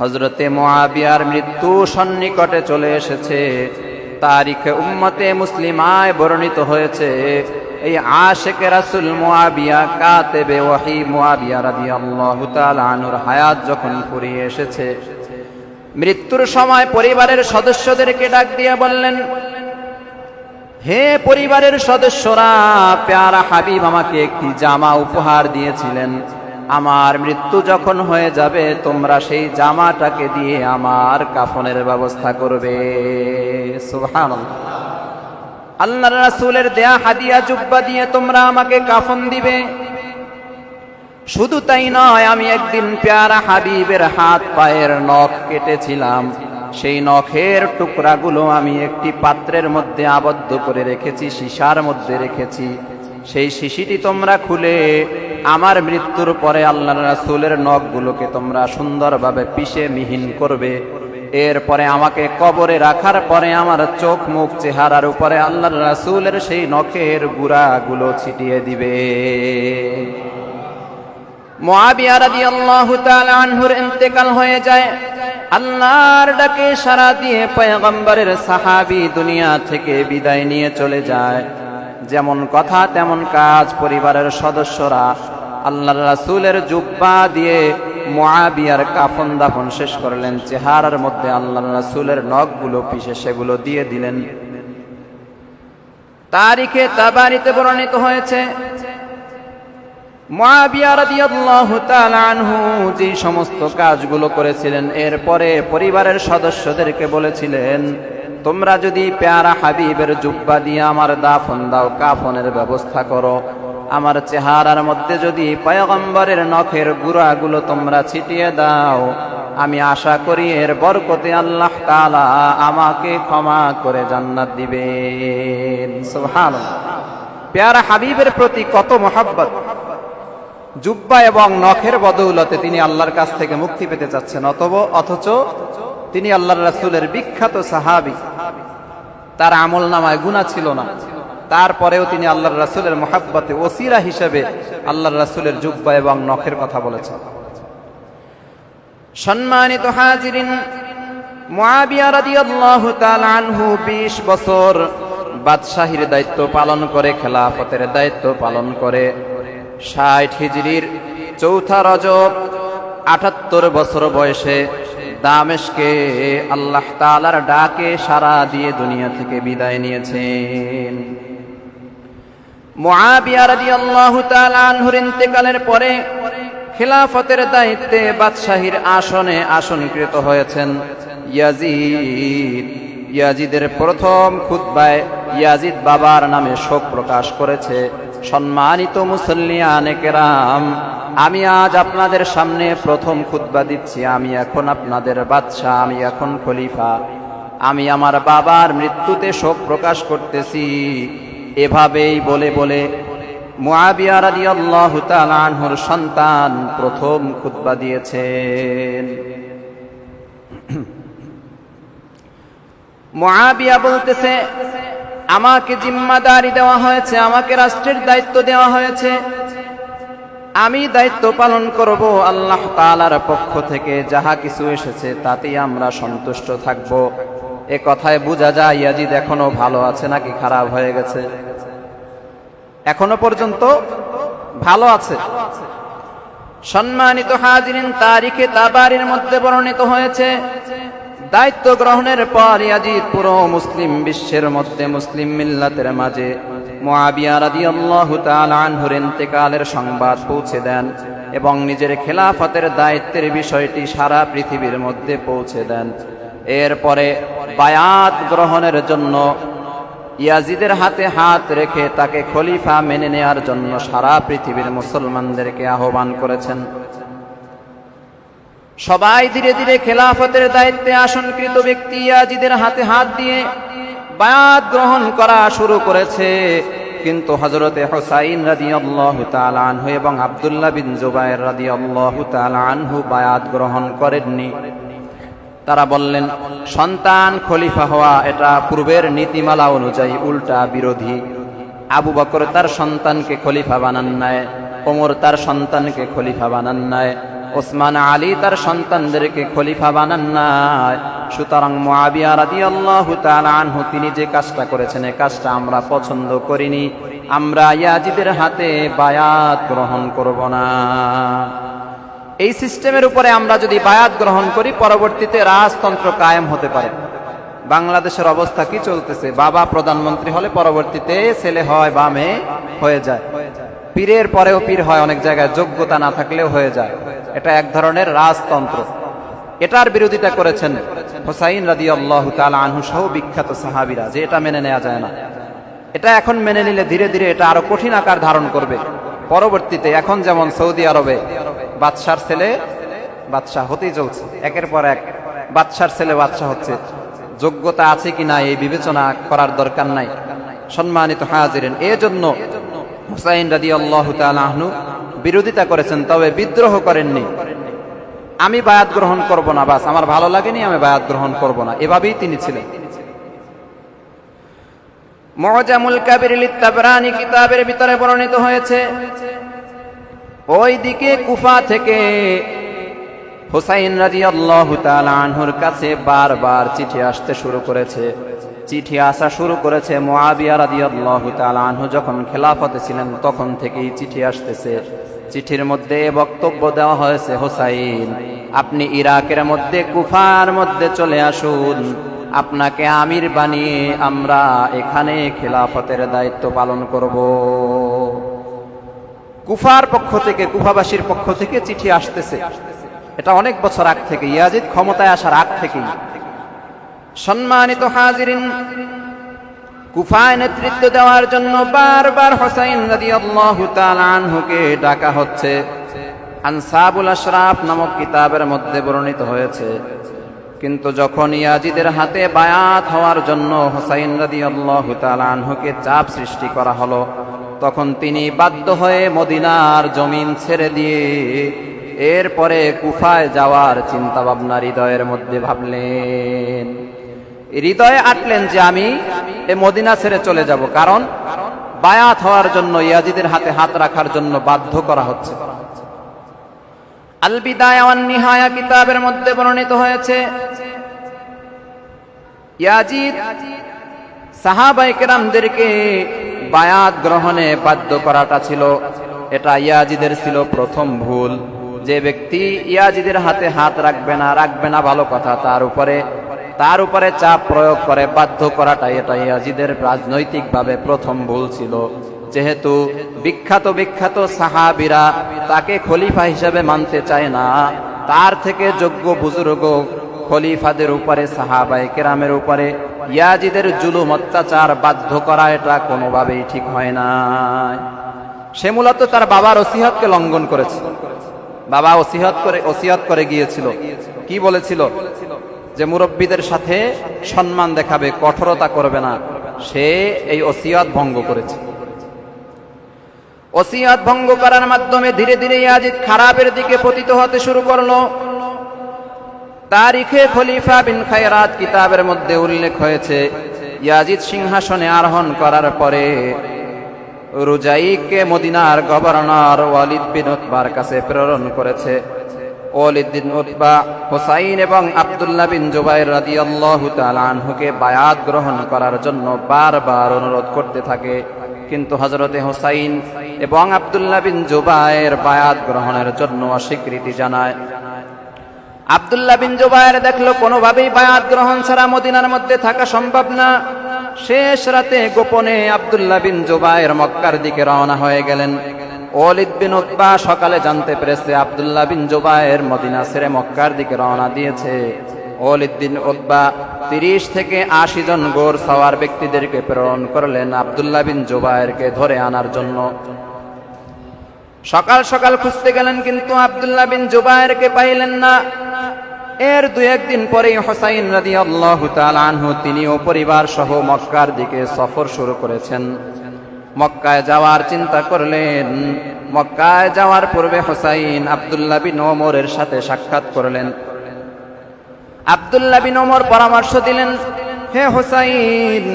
হযরতে মুআবিয়ার মৃত্যু সন্নিকটে চলে এসেছে। তারিখে উম্মতে মুসলিমায় বর্ণিত হয়েছে, এই আশিকে রাসূল মুআবিয়া কাতেবে ওহী মুআবিয়া রাদিয়াল্লাহু তাআলা আনহুর হায়াত যখন ফুরিয়ে এসেছে, মৃত্যুর সময় পরিবারের সদস্যদেরকে ডাক দিয়ে বললেন, হে পরিবারের সদস্যরা, প্যারা হাবিব আমাকে একটি জামা উপহার দিয়েছিলেন। আমার মৃত্যু যখন হয়ে যাবে তোমরা সেই জামাটাকে দিয়ে আমার কাফনের ব্যবস্থা করবে। সুবহানাল্লাহ। আল্লাহর রাসূলের দেয়া হাদিয়া জুব্বা দিয়ে তোমরা আমাকে কাফন দিবে। শুধু তাই নয়, আমি একদিন পেয়ারা হাবিবের হাত পায়ের নখ কেটেছিলাম। সেই নখের টুকরাগুলো আমি একটি পাত্রের মধ্যে আবদ্ধ করে রেখেছি, সীসার মধ্যে রেখেছি। সেই শিশিটি তোমরা খুলে আমার মৃত্যুর পরে আল্লাহর রাসূলের নখগুলোকে তোমরা সুন্দরভাবে পিষে মিহিন করবে। এরপরে আমাকে কবরে রাখার পরে আমার চোখ মুখ চেহারার উপরে আল্লাহর রাসূলের সেই নখের গুঁড়াগুলো ছিটিয়ে দিবে। মুআবিয়া রাদিয়াল্লাহু তাআলা আনহুর ইন্তেকাল হয়ে যায়। আল্লাহর ডাকে সাড়া দিয়ে পয়গম্বরের সাহাবী দুনিয়া থেকে বিদায় নিয়ে চলে যায়। যেমন কথা তেমন কাজ, পরিবারের সদস্যরা আল্লাহর রাসূলের জুব্বা দিয়ে মুআবিয়ার কাফন দাফন শেষ করলেন। চেহারার মধ্যে আল্লাহর রাসূলের নখগুলো পিষে সেগুলো দিয়ে দিলেন। তারিখে তাবারিতে বর্ণিত হয়েছে, মুআবিয়া রাদিয়াল্লাহু তাআলা আনহু যে সমস্ত কাজগুলো করেছিলেন, এরপরে পরিবারের সদস্যদেরকে বলেছিলেন, তোমরা যদি পেয়ারা হাবিবের জুব্বা দিয়ে আমার দাফন দাও, কাফনের ব্যবস্থা করো, আমার চেহারার মধ্যে যদি পয়গম্বরের নখের গুঁড়াগুলো তোমরা ছিটিয়ে দাও, আমি আশা করি এর বরকতে আল্লাহ তাআলা আমাকে ক্ষমা করে জান্নাত দিবেন। সুবহানাল্লাহ। পেয়ারা হাবিবের প্রতি কত মহব্বত! জুব্বা এবং নখের বদৌলতে তিনি আল্লাহর কাছ থেকে মুক্তি পেতে চাচ্ছেন, অথচ তিনি আল্লাহর রাসূলের বিখ্যাত সাহাবী। তার আমল নামায় গুনাহ ছিল না, তারপরেও তিনি আল্লাহর রাসূলের মহব্বতে ওসিলা হিসেবে আল্লাহর রাসূলের জুব্বা এবং নখের কথা বলেছেন। সম্মানিত হাজিরিন, মুআবিয়া রাদিয়াল্লাহু তাআলা আনহু 20 বছর বাদশাহীর দায়িত্ব পালন করে, খেলাফতের দায়িত্ব পালন করে। 60 হিজরির 4 রজব 78 বছর বয়সে দামেশকে আল্লাহ তাআলার ডাকে সাড়া দিয়ে দুনিয়া থেকে বিদায় নিয়েছেন। মুআবিয়া রাদিয়াল্লাহু তাআলা আনহুর ইন্তেকালের পরে খেলাফতের দায়িত্বে বাদশাহীর আসনে আসনকৃত হয়েছেন ইয়াজিদ। ইয়াজিদের প্রথম খুতবায় ইয়াজিদ বাবার নামে শোক প্রকাশ করেছে, সম্মানিত মুসল্লিয়ানে কেরাম, আমি আজ আপনাদের সামনে প্রথম খুতবা দিচ্ছি। আমি এখন আপনাদের বাদশা, আমি এখন খলিফা। আমি আমার বাবার মৃত্যুতে শোক প্রকাশ করতেছি। এভাবেই বলে বলে মুআবিয়া রাদিয়াল্লাহু তাআলা আনহুর সন্তান প্রথম খুতবা দিয়েছেন। মুআবিয়া বলতেছে, আমাকে জিম্মাদারি দেওয়া হয়েছে, আমাকে রাষ্ট্রের দায়িত্ব দেওয়া হয়েছে, আমি দায়িত্ব পালন করব। আল্লাহ তাআলার পক্ষ থেকে যাহা কিছু এসেছে তাতেই আমরা সন্তুষ্ট থাকব। এ কথায় বোঝা যায় ইয়াজিদ এখনো ভালো আছে নাকি খারাপ হয়ে গেছে? এখনো পর্যন্ত ভালো আছে। সম্মানিত হাজিরিন, তারিখে তাবারির মধ্যে বর্ণিত হয়েছে, দায়িত্ব গ্রহণের পর ইয়াজিদ পুরো মুসলিম বিশ্বের মধ্যে, মুসলিম মিল্লাতের মাঝে মুআবিয়া রাদিয়াল্লাহু তাআলা আনহুর ইন্তেকালের সংবাদ পৌঁছে দেন এবং নিজের খেলাফতের দায়িত্বের বিষয়টি সারা পৃথিবীর মধ্যে পৌঁছে দেন। এরপরে বায়াত গ্রহণের জন্য ইয়াজিদের হাতে হাত রেখে তাকে খলিফা মেনে নেয়ার জন্য সারা পৃথিবীর মুসলমানদেরকে আহ্বান করেছেন। সবাই ধীরে ধীরে খেলাফতের দায়িত্বে আসনকৃত ব্যক্তি ইয়াজিদের হাতে হাত দিয়ে বায়াত গ্রহণ করা শুরু করেছে। কিন্তু হযরতে হুসাইন রাদিয়াল্লাহু তাআলা আনহু এবং আব্দুল্লাহ বিন জুবায়ের রাদিয়াল্লাহু তাআলা আনহু বায়াত গ্রহণ করেননি। তারা বললেন, সন্তান খলিফা হওয়া এটা পূর্বের নীতিমালা অনুযায়ী উল্টা বিরোধী। আবু বকর তার সন্তানকে খলিফা বানান নাই, ওমর তার সন্তানকে খলিফা বানান নাই, ওসমান আলী তার সন্তানদেরকে খলিফা বানান নাই। সুতরাং মুআবিয়া রাদিয়াল্লাহু তাআলা আনহু তিনি যে কাজটা করেছেন, এই কাজটা আমরা পছন্দ করিনি, আমরা ইয়াজিদের হাতে বায়াত গ্রহণ করব না। এই সিস্টেমের উপরে আমরা যদি বায়াত গ্রহণ করি, পরবর্তীতে রাজতন্ত্র কায়েম হতে পারে। বাংলাদেশের অবস্থা কি চলতেছে, বাবা প্রধানমন্ত্রী হলে পরবর্তীতে ছেলে হয় বা মেয়ে হয়ে যায়, পীরের পরেও পীর হয়, অনেক জায়গায় যোগ্যতা না থাকলেও হয়ে যায়। এটা এক ধরনের রাজতন্ত্র। এটার বিরোধিতা করেছেন হুসাইন রাদিয়াল্লাহু তাআলা আনহু সহ বিখ্যাত সাহাবীরা, যে এটা মেনে নেওয়া যায় না। এটা এখন মেনে নিলে ধীরে ধীরে এটা আরো কঠিন আকার ধারণ করবে। পরবর্তীতে এখন যেমন সৌদি আরবে বাদশার ছেলে বাদশাহ হতেই চলছে, একের পর এক বাদশার ছেলে বাদশাহ হচ্ছে, যোগ্যতা আছে কিনা এই বিবেচনা করার দরকার নাই। সম্মানিত হাজিরিন, এজন্য হুসাইন রাদিয়াল্লাহু তাআলা আনহু বিরোধিতা করেছেন, তবে বিদ্রোহ করেননি। আমি বায়াত গ্রহণ করব না, বাস আমার ভালো লাগেনি, আমি বায়াত গ্রহণ করব না, এভাবেই তিনি ছিলেন। মুআজামুল কাবির লিত-তাবরানী কিতাবের ভিতরে বর্ণিত হয়েছে, ওই দিকে কুফা থেকে হুসাইন রাদিয়াল্লাহু তাআলা আনহুর কাছে বারবার চিঠি আসতে শুরু করেছে। চিঠি আসা শুরু করেছে মুআবিয়া রাদিয়াল্লাহু তাআলা আনহু যখন খেলাফতে ছিলেন তখন থেকেই চিঠি আসতেছে। চিঠির মধ্যে বক্তব্য দেওয়া হয়েছে, হুসাইন আপনি ইরাকের মধ্যে কুফার মধ্যে চলে আসুন, আপনাকে আমির বানিয়ে আমরা এখানে খেলাফতের দায়িত্ব পালন করব। কুফার পক্ষ থেকে, কুফাবাসীর পক্ষ থেকে চিঠি আসতেছে। এটা অনেক বছর আগ থেকে, ইয়াজিদ ক্ষমতায় আসার আগ থেকেই। সম্মানিত হাজিরিন, কুফায় নেতৃত্ব দেওয়ার জন্য বারবার হুসাইন রাদিয়াল্লাহু তাআলা আনহুকে ডাকা হচ্ছে। আনসাবুল আশরাফ নামক কিতাবের মধ্যে বর্ণিত হয়েছে, কিন্তু যখন ইয়াজিদের হাতে বায়াত হওয়ার জন্য হুসাইন রাদিয়াল্লাহু তাআলা আনহুকে চাপ সৃষ্টি করা হলো, তখন তিনি বাধ্য হয়ে মদিনার জমিন ছেড়ে দিয়ে এরপরে কুফায় যাওয়ার চিন্তা ভাবনা হৃদয়ের মধ্যে ভাবলেন, হৃদয়ে আটলেন যে আমি এ মদিনা ছেড়ে চলে যাব, কারণ বায়াত হওয়ার জন্য ইয়াজিদের হাতে হাত রাখার জন্য বাধ্য করা হচ্ছে। আল বিদায়া ওয়ান নিহায়া কিতাবের মধ্যে বর্ণিত হয়েছে, ইয়াজিদ সাহাবায়ে কেরামদেরকে বায়াত গ্রহণে বাধ্য করাটা ছিল, এটা ইয়াজিদের ছিল প্রথম ভুল। যে ব্যক্তি ইয়াজিদের হাতে হাত রাখবে না ভালো কথা, তার উপরে চাপ প্রয়োগ করে বাধ্য করাটা, এটা ইয়াজিদের রাজনৈতিকভাবে প্রথম ভুল ছিল। যেহেতু বিখ্যাত সাহাবীরা তাকে খলিফা হিসেবে মানতে চায় না, তার থেকে যোগ্য বুজুর্গ খলিফাদের উপরে, সাহাবায়ে কেরামের উপরে ইয়াজিদের জুলুম অত্যাচার বাধ্য করা, এটা কোনোভাবেই ঠিক হয় না। সে মূলত তার বাবার ওসিয়তকে লঙ্ঘন করেছে। বাবা ওসিয়ত করে গিয়েছিল, কি বলেছিল? যে মুরব্বীদের সাথে সম্মান দেখাবে, কঠোরতা করবে না। সে এই ওসিয়ত ভঙ্গ করেছে। ওসিয়ত ভঙ্গ করার মাধ্যমে ধীরে ধীরে ইয়াজিদ খারাপের দিকে পতিত হতে শুরু করলো। তারিখে খলিফা বিন খায়রাত কিতাবের মধ্যে উল্লেখ হয়েছে, ইয়াজিদ সিংহাসনে আরোহণ করার পরে রুজাইকে মদিনার গভর্নর ওয়ালিদ বিন উতবার কাছে প্রেরণ করেছে। ওয়ালিদ বিন উতবা হুসাইন এবং আব্দুল্লাহ বিন জুবাইর রাদিয়াল্লাহু তাআলা আনহুকে বায়াত গ্রহণ করার জন্য বারবার অনুরোধ করতে থাকে, কিন্তু হযরতে হুসাইন এবং আব্দুল্লাহ বিন জুবাইর বায়াত গ্রহণের জন্য অস্বীকৃতি জানায়। আব্দুল্লাহ বিন জুবাইর দেখলো কোনোভাবেই বায়াত গ্রহণ ছাড়া মদিনার মধ্যে থাকা সম্ভব না। শেষ রাতে গোপনে আব্দুল্লাহ বিন জুবাইর মক্কার দিকে রওনা হয়ে গেলেন। ওয়ালিদ বিন উতবা সকালে জানতে পেরেছে আব্দুল্লাহ বিন জুবাইর মদিনা ছেড়ে মক্কার দিকে রওনা দিয়েছে। ওয়ালিদ বিন উতবা 30 থেকে 80 জন গোর সওয়ার ব্যক্তিদেরকে প্রেরণ করলেন আব্দুল্লাহ বিন জুবাইরকে ধরে আনার জন্য। সকাল সকাল খুঁজতে গেলেন, কিন্তু আব্দুল্লাহ বিন জুবাইরকে পাইলেন না। এর 2-1 দিন পরেই হুসাইন রাদিয়াল্লাহু তাআলা আনহু তিনিও পরিবার সহ মক্কার দিকে সফর শুরু করেছেন। মক্কায় যাওয়ার চিন্তা করলেন। মক্কায় যাওয়ার পূর্বে হুসাইন আব্দুল্লাহ বিন ওমরের সাথে সাক্ষাৎ করলেন। আব্দুল্লাহ বিন ওমর পরামর্শ দিলেন, হে হুসাইন,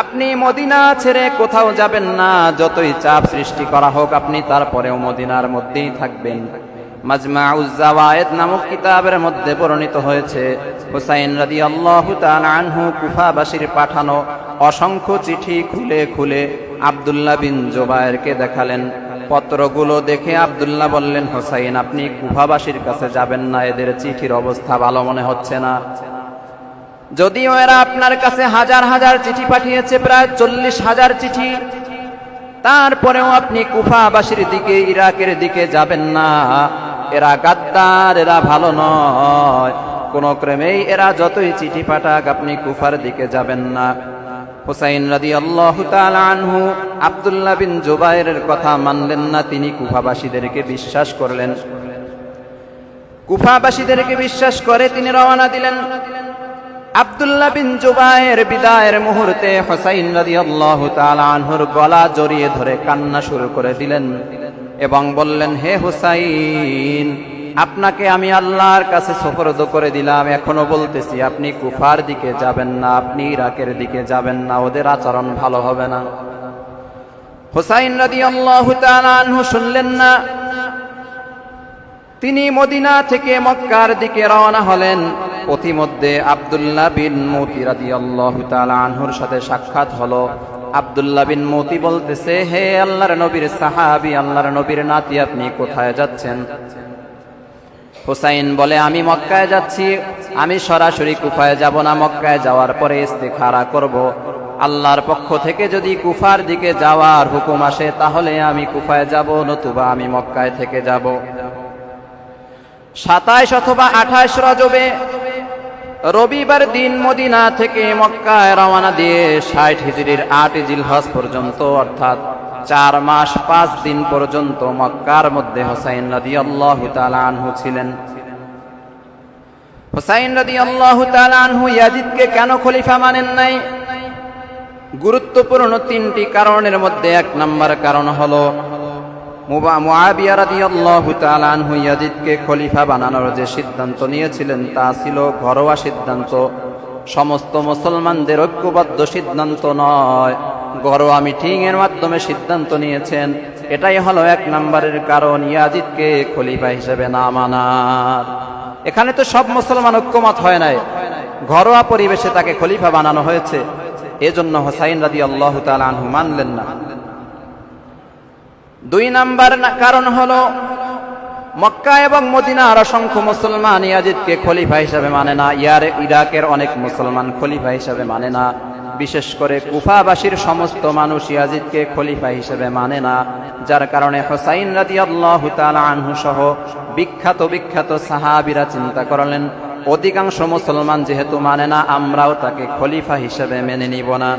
আপনি মদিনা ছেড়ে কোথাও যাবেন না, যতই চাপ সৃষ্টি করা হোক আপনি তারপরেও মদিনার মধ্যেই থাকবেন। মাজমাউজ জাওয়ায়েদ নামক কিতাবের মধ্যে বর্ণিত হয়েছে, হুসাইন রাদিয়াল্লাহু তাআলা আনহু কুফাবাসীর পাঠানো অসংখ্য চিঠি খুলে খুলে আব্দুল্লাহ বিন জুবাইরকে দেখালেন। পত্রগুলো দেখে আব্দুল্লাহ বললেন, হুসাইন আপনি কুফাবাসীর কাছে যাবেন না, এদের চিঠির অবস্থা ভালো মনে হচ্ছে না। যদিও এরা আপনার কাছে হাজার হাজার চিঠি পাঠিয়েছে, প্রায় 40,000 চিঠি, তারপরেও আপনি কুফাবাসীর দিকে, ইরাকের দিকে যাবেন না। এরা গাদ্দার, এরা ভালো নয়। কোন ক্রমেই এরা যতই চিঠি পাঠাক আপনি কুফার দিকে যাবেন না। হুসাইন রাদিয়াল্লাহু তাআলা আনহু আব্দুল্লাহ বিন জুবায়েরের কথা মানলেন না, তিনি কুফাবাসীদেরকে বিশ্বাস করলেন। কুফাবাসীদেরকে বিশ্বাস করে তিনি রওনা দিলেন। আব্দুল্লাহ বিন জুবায়ের বিদায়ের মুহূর্তে হুসাইন রাদিয়াল্লাহু তাআলা আনহুর গলা জড়িয়ে ধরে কান্না শুরু করে দিলেন এবং বললেন, হে হুসাইন, আপনাকে আমি আল্লাহর কাছে সুপর্দ করে দিলাম, এখনো বলতেছি আপনি কুফার দিকে যাবেন না, আপনি ইরাকের দিকে যাবেন না, ওদের আচরণ ভালো হবে না। হুসাইন রাদিয়াল্লাহু তাআলা আনহু শুনলেন না। তিনি মদিনা থেকে মক্কার দিকে রওনা হলেন। পথিমধ্যে আব্দুল্লাহ বিন মুতি রাদিয়াল্লাহু তাআলা আনহুর সাথে সাক্ষাৎ হলো। আব্দুল্লাহ বিন মুতি বলতেছে, হে আল্লাহর নবীর সাহাবী, আল্লাহর নবীর নাতি, আপনি কোথায় যাচ্ছেন? হুসাইন বলে, আমি মক্কায় যাচ্ছি, আমি সরাসরি কুফায় যাব না, মক্কায় যাওয়ার পরে ইস্তিখারা করব। আল্লাহর পক্ষ থেকে যদি কুফার দিকে যাওয়ার হুকুম আসে তাহলে আমি কুফায় যাব, নতুবা আমি মক্কায় থেকে যাব। 27 অথবা 28 রজবে রবিবার দিন মদিনা থেকে মক্কায় রওনা দিয়ে 60 হিজরির 8 জিলহজ পর্যন্ত, অর্থাৎ 4 মাস 5 দিন পর্যন্ত মক্কার মধ্যে হুসাইন রাদিয়াল্লাহু তাআলা আনহু ছিলেন। হুসাইন রাদিয়াল্লাহু তাআলা আনহু ইয়াজিদকে কেন খলিফা মানেন নাই? গুরুত্বপূর্ণ 3টি কারণের মধ্যে 1 নম্বর কারণ হলো মুআবিয়া রাদিয়াল্লাহু তাআলা আনহু ইয়াজিদকে খলিফা বানানোর যে সিদ্ধান্ত নিয়েছিলেন তা ছিল ঘরোয়া সিদ্ধান্ত, সমস্ত মুসলমানদের ঐক্যবদ্ধ সিদ্ধান্ত নয়, ঘরোয়া মিটিং এর মাধ্যমে সিদ্ধান্ত নিয়েছেন। এটাই হলো 1 নম্বরের কারণ ইয়াজিদকে খলিফা হিসেবে না মানার। এখানে তো সব মুসলমান ঐক্যমত হয় নাই, ঘরোয়া পরিবেশে তাকে খলিফা বানানো হয়েছে, এজন্য হুসাইন রাদিয়াল্লাহু তাআলা আনহু মানলেন না। 2 নম্বর কারণ হলো মক্কা এবং মদিনার অসংখ্য মুসলমান ইয়াজিদকে খলিফা হিসেবে মানে না, ইরাকের অনেক মুসলমান খলিফা হিসেবে মানে না, বিশেষ করে কুফাবাসীর সমস্ত মানুষ ইয়াজিদকে খলিফা হিসেবে মানে না, যার কারণে হুসাইন রাদিয়াল্লাহু তাআলা আনহু সহ বিখ্যাত সাহাবীরা চিন্তা করলেন, অধিকাংশ মুসলমান যেহেতু মানে না, আমরাও তাকে খলিফা হিসেবে মেনে নিব না।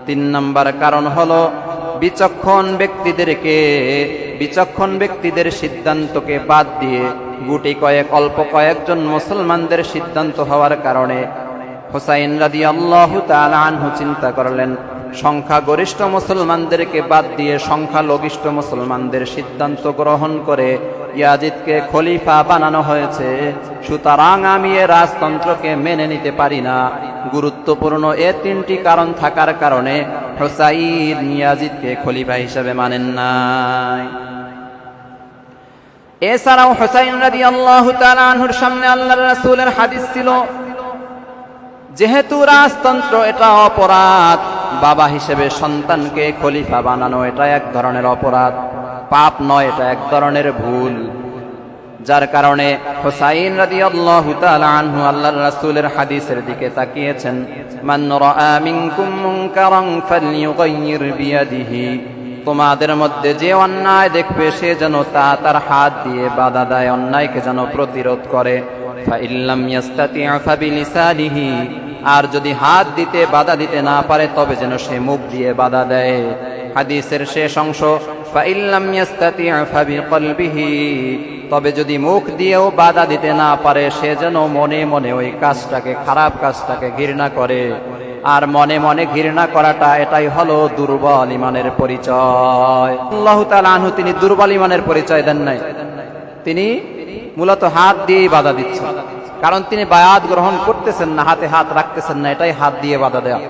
3 নম্বর কারণ হলো বিচক্ষণ ব্যক্তিদের সিদ্ধান্তকে বাদ দিয়ে অল্প কয়েকজন মুসলমানদের সিদ্ধান্ত হওয়ার কারণে হুসাইন রাদিয়াল্লাহু তাআলা আনহু চিন্তা করলেন, সংখ্যাগরিষ্ঠ মুসলমানদেরকে বাদ দিয়ে সংখ্যালঘিষ্ঠ মুসলমানদের সিদ্ধান্ত গ্রহণ করে ইয়াজিদকে খলিফা বানানো হয়েছে, সুতরাং আমি এ রাজতন্ত্রকে মেনে নিতে পারি না। গুরুত্বপূর্ণ এই 3টি কারণ থাকার কারণে হুসাইন ইয়াজিদকে খলিফা হিসেবে মানেন নাই। এছাড়াও হুসাইন রাদিয়াল্লাহু তাআলা আনহুর সামনে আল্লাহর রাসূলের হাদিস ছিল, যেহেতু রাজতন্ত্র এটা অপরাধ, বাবা হিসেবে সন্তানকে খলিফা বানানো এটা এক ধরনের অপরাধ, পাপ নয়, এটা এক ধরনের ভুল, যার কারণে হুসাইন রাদিয়াল্লাহু তাআলা আনহু আল্লাহর রাসূলের হাদিসের দিকে তাকিয়েছেন, মান রাআ মিনকুম মুনকারান ফালইয়ুগাইয়ির বিয়াদিহি, তোমাদের মধ্যে যে অন্যায় দেখবে সে যেন তা তার হাত দিয়ে বাধা দেয়, অন্যায়কে যেন প্রতিরোধ করে। ফাইল্লাম ইয়াস্তাতি' ফাবিলিসানিহি, আর যদি হাত দিতে বাধা দিতে না পারে তবে যেন সে মুখ দিয়ে বাধা দেয়। হাদিসের শেষ অংশ, ফাইল্লাম ইয়াস্তাতি' ফাবিকলবিহি, তবে যদি মুখ দিয়েও বাধা দিতে না পারে সে যেন মনে মনে ওই কাজটাকে, খারাপ কাজটাকে ঘৃণা করে। আর মনে মনে ঘৃণা করাটা এটাই হলো দুর্বল ইমানের পরিচয়। আল্লাহু তাআলা আনহু তিনি দুর্বল ইমানের পরিচয় দেন নাই, তিনি মূলত হাত দিয়েই বাধা দিচ্ছেন, কারণ তিনি বায়াত গ্রহণ করতেছেন না, হাতে হাত রাখতেছেন না, এটাই হাত দিয়ে বাধা দেয়া।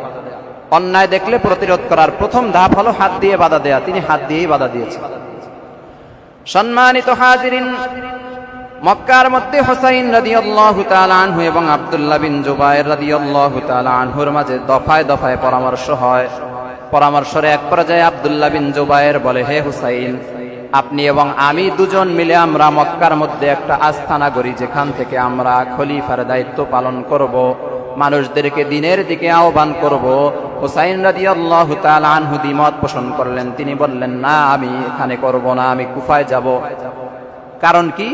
অন্যায় দেখলে প্রতিরোধ করার প্রথম ধাপ হলো হাত দিয়ে বাধা দেয়া, তিনি হাত দিয়েই বাধা দিয়েছেন। সম্মানিত হাজিরিন, মক্কার মধ্যে হুসাইন রাদিয়াল্লাহু তাআলা আনহু এবং আব্দুল্লাহ বিন জুবায়ের রাদিয়াল্লাহু তাআলা আনহুর মাঝে দফায় দফায় পরামর্শ হয়। পরামর্শের এক পর্যায়ে আব্দুল্লাহ বিন জুবায়ের বলে, হে হুসাইন, আপনি এবং আমি দুজন মিলে আমরা মক্কার মধ্যে একটা আস্তানা গড়ি, যেখান থেকে আমরা খলিফার দায়িত্ব পালন করব, মানুষদেরকে দিনের দিকে আহ্বান করব। হুসাইন রাদিয়াল্লাহু তাআলা আনহু দ্বিমত পোষণ করলেন, তিনি বললেন, না, আমি এখানে করব না, আমি কুফায় যাব। কারণ কি?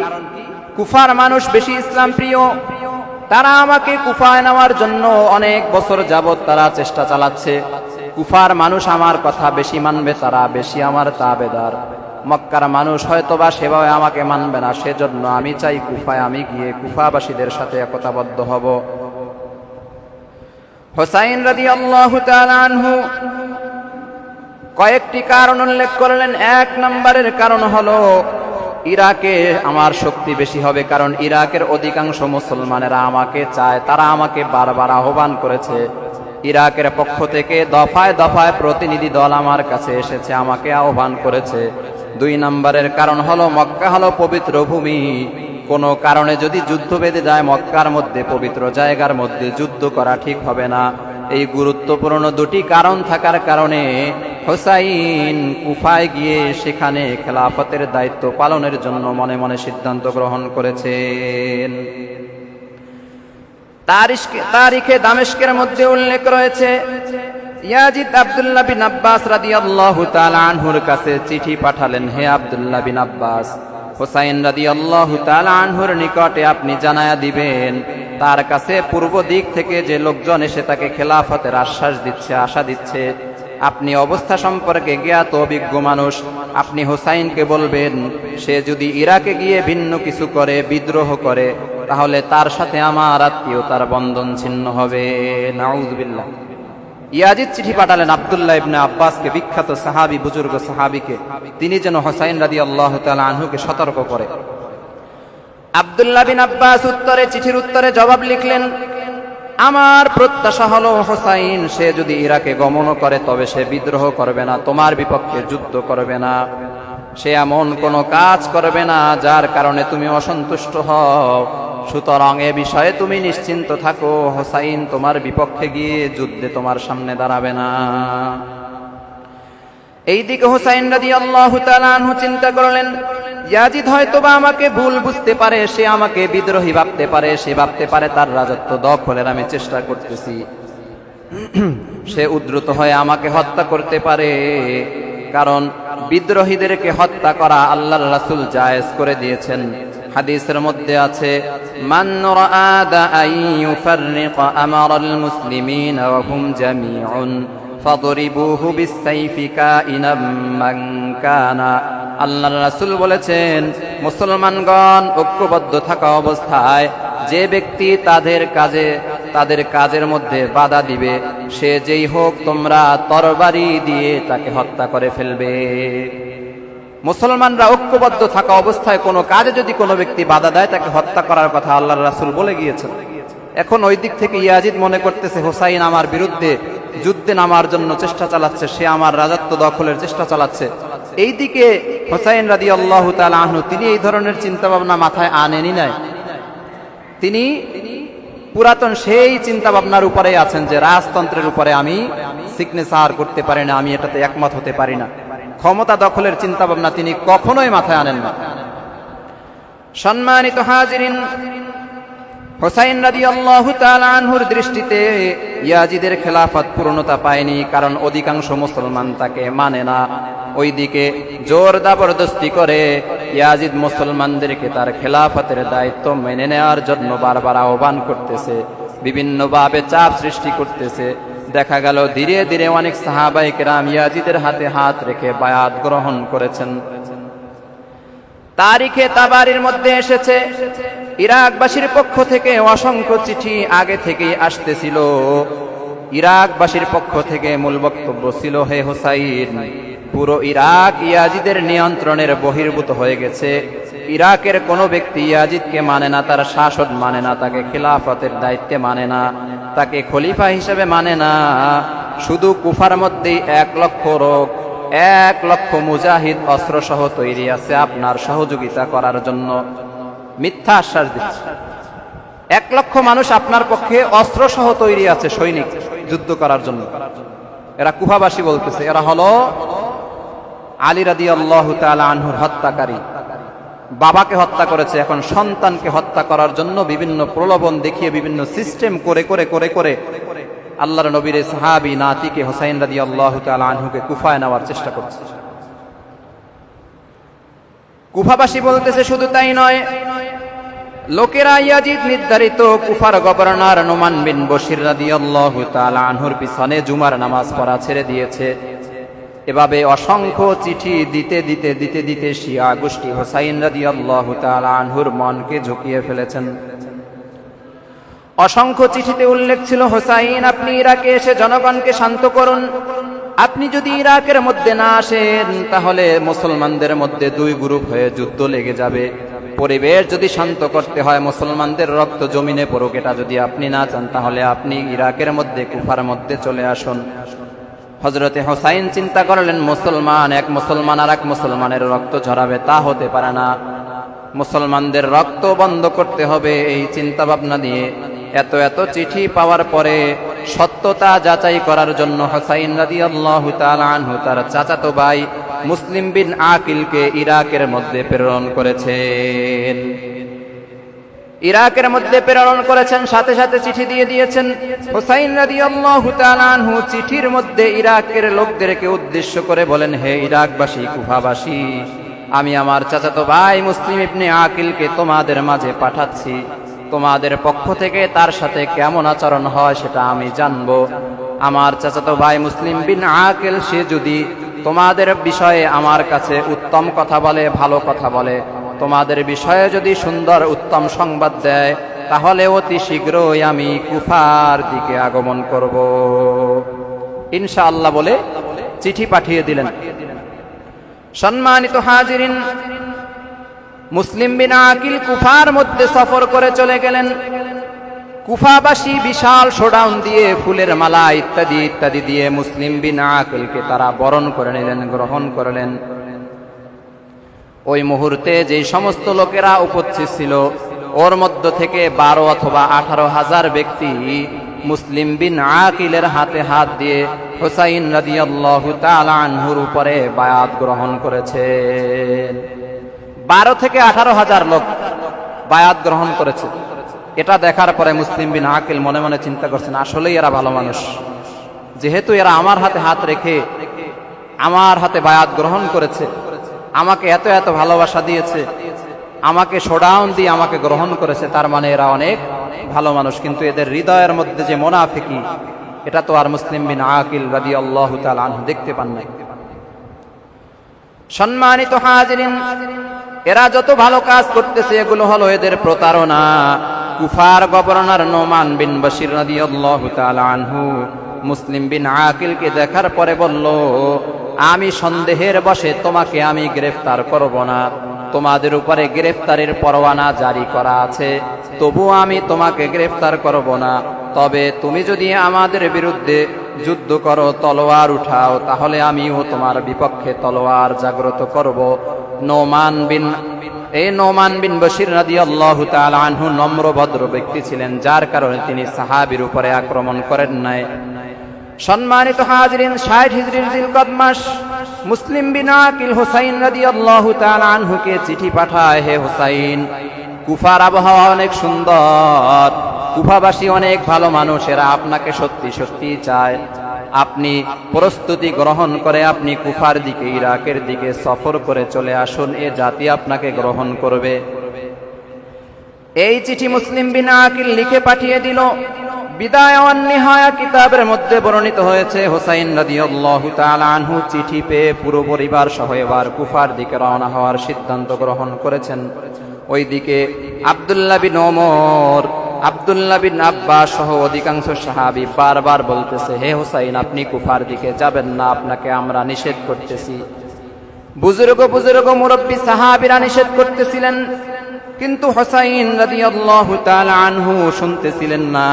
কুফার মানুষ বেশি ইসলাম প্রিয়, তারা আমাকে কুফায় নেওয়ার জন্য অনেক বছর যাবত তারা চেষ্টা চালাচ্ছে। কুফার মানুষ আমার কথা বেশি মানবে, তারা বেশি আমার তাবেদার। মক্কার মানুষ হয়তোবা সেভাবে আমাকে মানবে না, সেজন্য আমি চাই কুফায় আমি গিয়ে কুফাবাসীদের সাথে একতাবদ্ধ হব। হুসাইন রাদিয়াল্লাহু তাআলা আনহু কয়েকটি কারণ উল্লেখ করলেন। এক নম্বরের কারণ হলো ইরাকে আমার শক্তি বেশি হবে, কারণ ইরাকের অধিকাংশ মুসলমানেরা আমাকে চায়, তারা আমাকে বারবার আহ্বান করেছে। ইরাকের পক্ষ থেকে দফায় দফায় প্রতিনিধি দল আমার কাছে এসেছে, আমাকে আহ্বান করেছে। দুই নম্বরের কারণ হলো মক্কা হলো পবিত্র ভূমি, কোনো কারণে যদি যুদ্ধ বেঁধে যায় মক্কার মধ্যে, পবিত্র জায়গার মধ্যে যুদ্ধ করা ঠিক হবে না। এই গুরুত্বপূর্ণ দুটি কারণ থাকার কারণে হুসাইন কুফায় গিয়ে সেখানে খেলাফতের দায়িত্ব পালনের জন্য মনে মনে সিদ্ধান্ত গ্রহণ করেছেন। তারিখে দামেস্কের মধ্যে উল্লেখ রয়েছে, ইয়াজিদ আব্দুল্লাহ বিন আব্বাস রাদিয়াল্লাহু তাআলা আনহুর কাছে চিঠি পাঠালেন, হে আব্দুল্লাহ বিন আব্বাস, হুসাইন রাদিয়াল্লাহু তাআলা আনহুর নিকটে আপনি জানায়া দিবেন তার কাছে পূর্ব দিক থেকে যে লোকজন এসে তাকে খেলাফতের আশ্বাস দিচ্ছে, আশা দিচ্ছে। আপনি অবস্থা সম্পর্কে জ্ঞাত অভিজ্ঞ মানুষ, আপনি হুসাইনকে বলবেন সে যদি ইরাকে গিয়ে ভিন্ন কিছু করে, বিদ্রোহ করে, তাহলে তার সাথে আমার আত্মীয়তার বন্ধন ছিন্ন হবে। নাউযুবিল্লাহ। ইয়াজিদ চিঠি পাঠালেন আব্দুল্লাহ ইবনে আব্বাসকে, বিখ্যাত সাহাবী, বুজুর্গ সাহাবীকে, তিনি যেন হুসাইন রাদিয়াল্লাহু তাআলা আনহুকে সতর্ক করে। আব্দুল্লাহ বিন আব্বাস চিঠির উত্তরে জবাব লিখলেন, আমার প্রত্যাশা হলো হুসাইন সে যদি ইরাকে গমন করে তবে সে বিদ্রোহ করবে না, তোমার বিপক্ষে যুদ্ধ করবে না, সে এমন কোনো কাজ করবে না যার কারণে তুমি অসন্তুষ্ট হও। সুতরাং এ বিষয়ে তুমি নিশ্চিন্ত থাকো, হুসাইন তোমার বিপক্ষে গিয়ে যুদ্ধে তোমার সামনে দাঁড়াবে না। এইদিকে হুসাইন রাদিয়াল্লাহু তাআলা আনহু চিন্তা করলেন, ইয়াজিদ হয়তোবা আমাকে ভুল বুঝতে পারে, সে আমাকে বিদ্রোহী ভাবতে পারে, সে ভাবতে পারে তার রাজত্ব দখলের আমি চেষ্টা করতেছি, সে উদ্ধত হয়ে আমাকে হত্যা করতে পারে। কারণ বিদ্রোহীদেরকে হত্যা করা আল্লাহর রাসূল জায়েজ করে দিয়েছেন। হাদিসের মধ্যে আছে, মান রাআদা আইয়ুফাররিকা আমারাল মুসলিমিনা ওয়া হুম জামিউন ফাদরিবুহু বিসসাইফি কাইনাম মান কানা। আল্লাহর রাসূল বলেছেন, মুসলমানগণ ঐক্যবদ্ধ থাকা অবস্থায় যে ব্যক্তি তাদের কাজের মধ্যে বাধা দিবে, সে যেই হোক, তোমরা তরবারি দিয়ে তাকে হত্যা করে ফেলবে। মুসলমানরা ঐক্যবদ্ধ থাকা অবস্থায় কোনো কাজে যদি কোনো ব্যক্তি বাধা দেয়, তাকে হত্যা করার কথা আল্লাহর রাসূল বলে গিয়েছেন। এখন ওই দিক থেকে ইয়াজিদ মনে করতেছে হুসাইন আমার বিরুদ্ধে যুদ্ধে নামার জন্য চেষ্টা চালাচ্ছে, সে আমার রাজত্ব দখলের চেষ্টা চালাচ্ছে। এইদিকে হুসাইন রাদিয়াল্লাহু তাআলা আনহু তিনি এই ধরনের চিন্তা ভাবনা মাথায় আনেনি নাই, তিনি পুরাতন সেই চিন্তা ভাবনার উপরে আছেন যে রাজতন্ত্রের উপরে আমি সিগনেচার করতে পারি না, আমি এটাতে একমত হতে পারি না। ক্ষমতা দখলের চিন্তা ভাবনা তিনি কখনোই মাথায় আনেন না। সম্মানিত হাজিরিন, হুসাইন রাদিয়াল্লাহু তাআলা আনহুর দৃষ্টিতে ইয়াজিদের খেলাফত পূর্ণতা পায়নি, কারণ অধিকাংশ মুসলমান তাকে মানে না। ওইদিকে জোর জবরদস্তি করে ইয়াজিদ মুসলমানদেরকে তার খেলাফতের দায়িত্ব মেনে নেওয়ার জন্য বারবার আহ্বান করতেছে, বিভিন্নভাবে চাপ সৃষ্টি করতেছে। দেখা গেল ধীরে ধীরে অনেক সাহাবায়ে কেরাম ইয়াজিদের হাতে হাত রেখে বায়াত গ্রহণ করেছেন। তারিখে তাবারির মধ্যে এসেছে, ইরাকবাসীর পক্ষ থেকে অসংখ্য চিঠি আগে থেকেই আসতেছিল। ইরাকবাসীর পক্ষ থেকে মূল বক্তব্য ছিল, হে হুসাইন, পুরো ইরাক ইয়াজিদের নিয়ন্ত্রণের বহির্ভূত হয়ে গেছে। ইরাকের কোনো ব্যক্তি ইয়াজিদকে মানে না, তার শাসন মানে না, তাকে খিলাফতের দায়িত্বে মানে না, তাকে খলিফা হিসেবে মানে না। শুধু কুফার মধ্যেই 1 লক্ষ মুজাহিদ অস্ত্র সহ তৈরি আছে আপনার সহযোগিতা করার জন্য। মিথ্যা আশ্বাস দিচ্ছে, 1 লক্ষ মানুষ আপনার পক্ষে অস্ত্র সহ তৈরি আছে, সৈনিক যুদ্ধ করার জন্য। এরা কুফাবাসী বলতেছে, এরা হলো আলী রাদিয়াল্লাহু তাআলা আনহুর হত্যাকারী। বাবাকে হত্যা করেছে, এখন সন্তানকে হত্যা করার জন্য বিভিন্ন প্রলোভন দেখিয়ে বিভিন্ন সিস্টেম করে করে করে করে আল্লাহর নবীর সাহাবী নাতিকে হুসাইন রাদিয়াল্লাহু তাআলা আনহুকে কুফায় নেওয়ার চেষ্টা করছে। কুফাবাসী বলতেছে, শুধু তাই নয়, লোকেরা ইয়াজিদ নির্ধারিত কুফার গভর্নর নোমান বিন বশির রাদিয়াল্লাহু তাআলা আনহুর পিছনে জুমার নামাজ পড়া ছেড়ে দিয়েছে। এভাবে অসংখ্য চিঠি দিতে দিতে দিতে দিতে শিয়া গোষ্ঠী হুসাইন রাদিয়াল্লাহু তাআলা আনহুর মনকে ঝুঁকিয়ে ফেলেছেন। অসংখ্য চিঠিতে উল্লেখ ছিল, হুসাইন আপনি ইরাকে এসে জনগণকে শান্ত করুন। আপনি যদি ইরাকের মধ্যে না আসেন তাহলে মুসলমানদের মধ্যে দুই গ্রুপ হয়ে যুদ্ধ লেগে যাবে। পরিবেশ যদি শান্ত করতে হয়, মুসলমানদের রক্ত জমিনে পড়ুক, এটা যদি আপনি না চান তাহলে আপনি ইরাকের মধ্যে কুফার মধ্যে চলে আসুন। হযরতে হুসাইন চিন্তা করলেন, মুসলমান এক মুসলমান আর এক মুসলমানের রক্ত ঝরাবে, তা হতে পারে না। মুসলমানদের রক্ত বন্ধ করতে হবে। এই চিন্তা ভাবনা নিয়ে এত এত চিঠি পাওয়ার পরে সত্যতা যাচাই করার জন্য হুসাইন রাদিয়াল্লাহু তাআলা আনহু তার চাচাতো ভাই মুসলিম বিন আকিলকে ইরাকের মধ্যে প্রেরণ করেছেন। ইরাকের মধ্যে প্রেরণ করেছেন, সাথে সাথে চিঠি দিয়ে দিয়েছেন। হুসাইন রাদিয়াল্লাহু তাআলা আনহু চিঠির মধ্যে ইরাকের লোকদেরকে উদ্দেশ্য করে বলেন, হে ইরাকবাসী, কুফাবাসী, আমি আমার চাচাতো ভাই মুসলিম ইবনে আকিলকে তোমাদের মাঝে পাঠাচ্ছি। তোমাদের পক্ষ থেকে তার সাথে কেমন আচরণ হয় সেটা আমি জানবো। আমার চাচাতো ভাই মুসলিম বিন আকিল সে যদি তোমাদের বিষয়ে আমার কাছে উত্তম কথা বলে, ভালো কথা বলে, তোমাদের বিষয়ে যদি সুন্দর উত্তম সংবাদ দেয়, তাহলে অতি শীঘ্রই আমি কুফার দিকে আগমন করব ইনশাআল্লাহ বলে চিঠি পাঠিয়ে দিলেন। সম্মানিত হাজিরিন, মুসলিম বিন আকিল কুফার মধ্যে সফর করে চলে গেলেন। কুফাবাসী বিশাল শোডাউন দিয়ে, ফুলের মালা ইত্যাদি ইত্যাদি দিয়ে মুসলিম বিন আকিলকে তারা বরণ করে নিলেন, গ্রহণ করলেন। ওই মুহূর্তে যে সমস্ত লোকেরা উপস্থিত ছিল ওর মধ্য থেকে 12 অথবা 18,000 ব্যক্তি মুসলিম বিন আকিলের হাতে হাত দিয়ে হুসাইন রাদিয়াল্লাহু তাআলা আনহুর উপরে বায়াত গ্রহণ করেছেন। 12 থেকে 18,000 লোক বায়াত গ্রহণ করেছে। এটা দেখার পরে মুসলিম বিন আকিল মনে মনে চিন্তা করছেন, আসলেই এরা ভালো মানুষ। যেহেতু এরা আমার হাতে হাত রেখে আমার হাতে বায়াত গ্রহণ করেছে, আমাকে এত এত ভালোবাসা দিয়েছে, আমাকে শোডাউন দিয়ে আমাকে গ্রহণ করেছে, তার মানে এরা অনেক ভালো মানুষ। কিন্তু এদের হৃদয়ের মধ্যে যে মুনাফিকি, এটা তো আর মুসলিম বিন আকিল রাদিয়াল্লাহু তাআলা আনহু দেখতে পান নাই। সম্মানিত হাজিরিন, এরা যত ভালো কাজ করতেছে এগুলো হলো এদের প্রতারণা। কুফার গভর্নর নোমান বিন বশির রাদিয়াল্লাহু তাআলা আনহু মুসলিম বিন আকিলকে দেখার পরে বলল, আমি সন্দেহের বশে তোমাকে আমি গ্রেফতার করব না, তোমাদের উপরে গ্রেফতারের পরোয়ানা জারি করা আছে, তবু আমি তোমাকে গ্রেফতার করব না। তবে তুমি যদি আমাদের বিরুদ্ধে যুদ্ধ করো, তলোয়ার উঠাও, তাহলে আমিও তোমার বিপক্ষে তলোয়ার জাগ্রত করব। নোমান বিন বশির রাদিয়াল্লাহু তাআলা আনহু নম্র ভদ্র ব্যক্তি ছিলেন, যার কারণে তিনি সাহাবীর উপরে আক্রমণ করেন নাই। সম্মানিত হাজিরিন, 60 হিজরির জিলকদ মাস মুসলিম বিন আকিল হুসাইন রাদিয়াল্লাহু তাআলা আনহুকে চিঠি পাঠায়, হে হুসাইন, কুফার আবহাওয়া অনেক সুন্দর, কুফাবাসী অনেক ভালো মানুষ, এরা আপনাকে সত্যি সত্যি চায়। আপনি প্রস্তুতি গ্রহণ করে আপনি কুফার দিকে, ইরাকের দিকে সফর করে চলে আসুন, এ জাতি আপনাকে গ্রহণ করবে। এই চিঠি মুসলিম বিন আকিল লিখে পাঠিয়ে দিল। বিদায় ওয়ান নিহায়া কিতাবের মধ্যে বর্ণিত হয়েছে, হুসাইন রাদিয়াল্লাহু তাআলা আনহু চিঠি পেয়ে পুরো পরিবার সহ এবার কুফার দিকে রওনা হওয়ার সিদ্ধান্ত গ্রহণ করেছেন। ওইদিকে আব্দুল্লাহ বিন ওমর, আব্দুল্লাহ বিন আব্বাস সহ অধিকাংশ সাহাবী বারবার বলতেছে, হে হুসাইন, আপনি কুফার দিকে যাবেন না, আপনাকে আমরা নিষেধ করতেছি। বুজুর্গ মুরব্বী সাহাবীরা নিষেধ করতেছিলেন, কিন্তু হুসাইন রাদিয়াল্লাহু তাআলা আনহু শুনতেছিলেন না।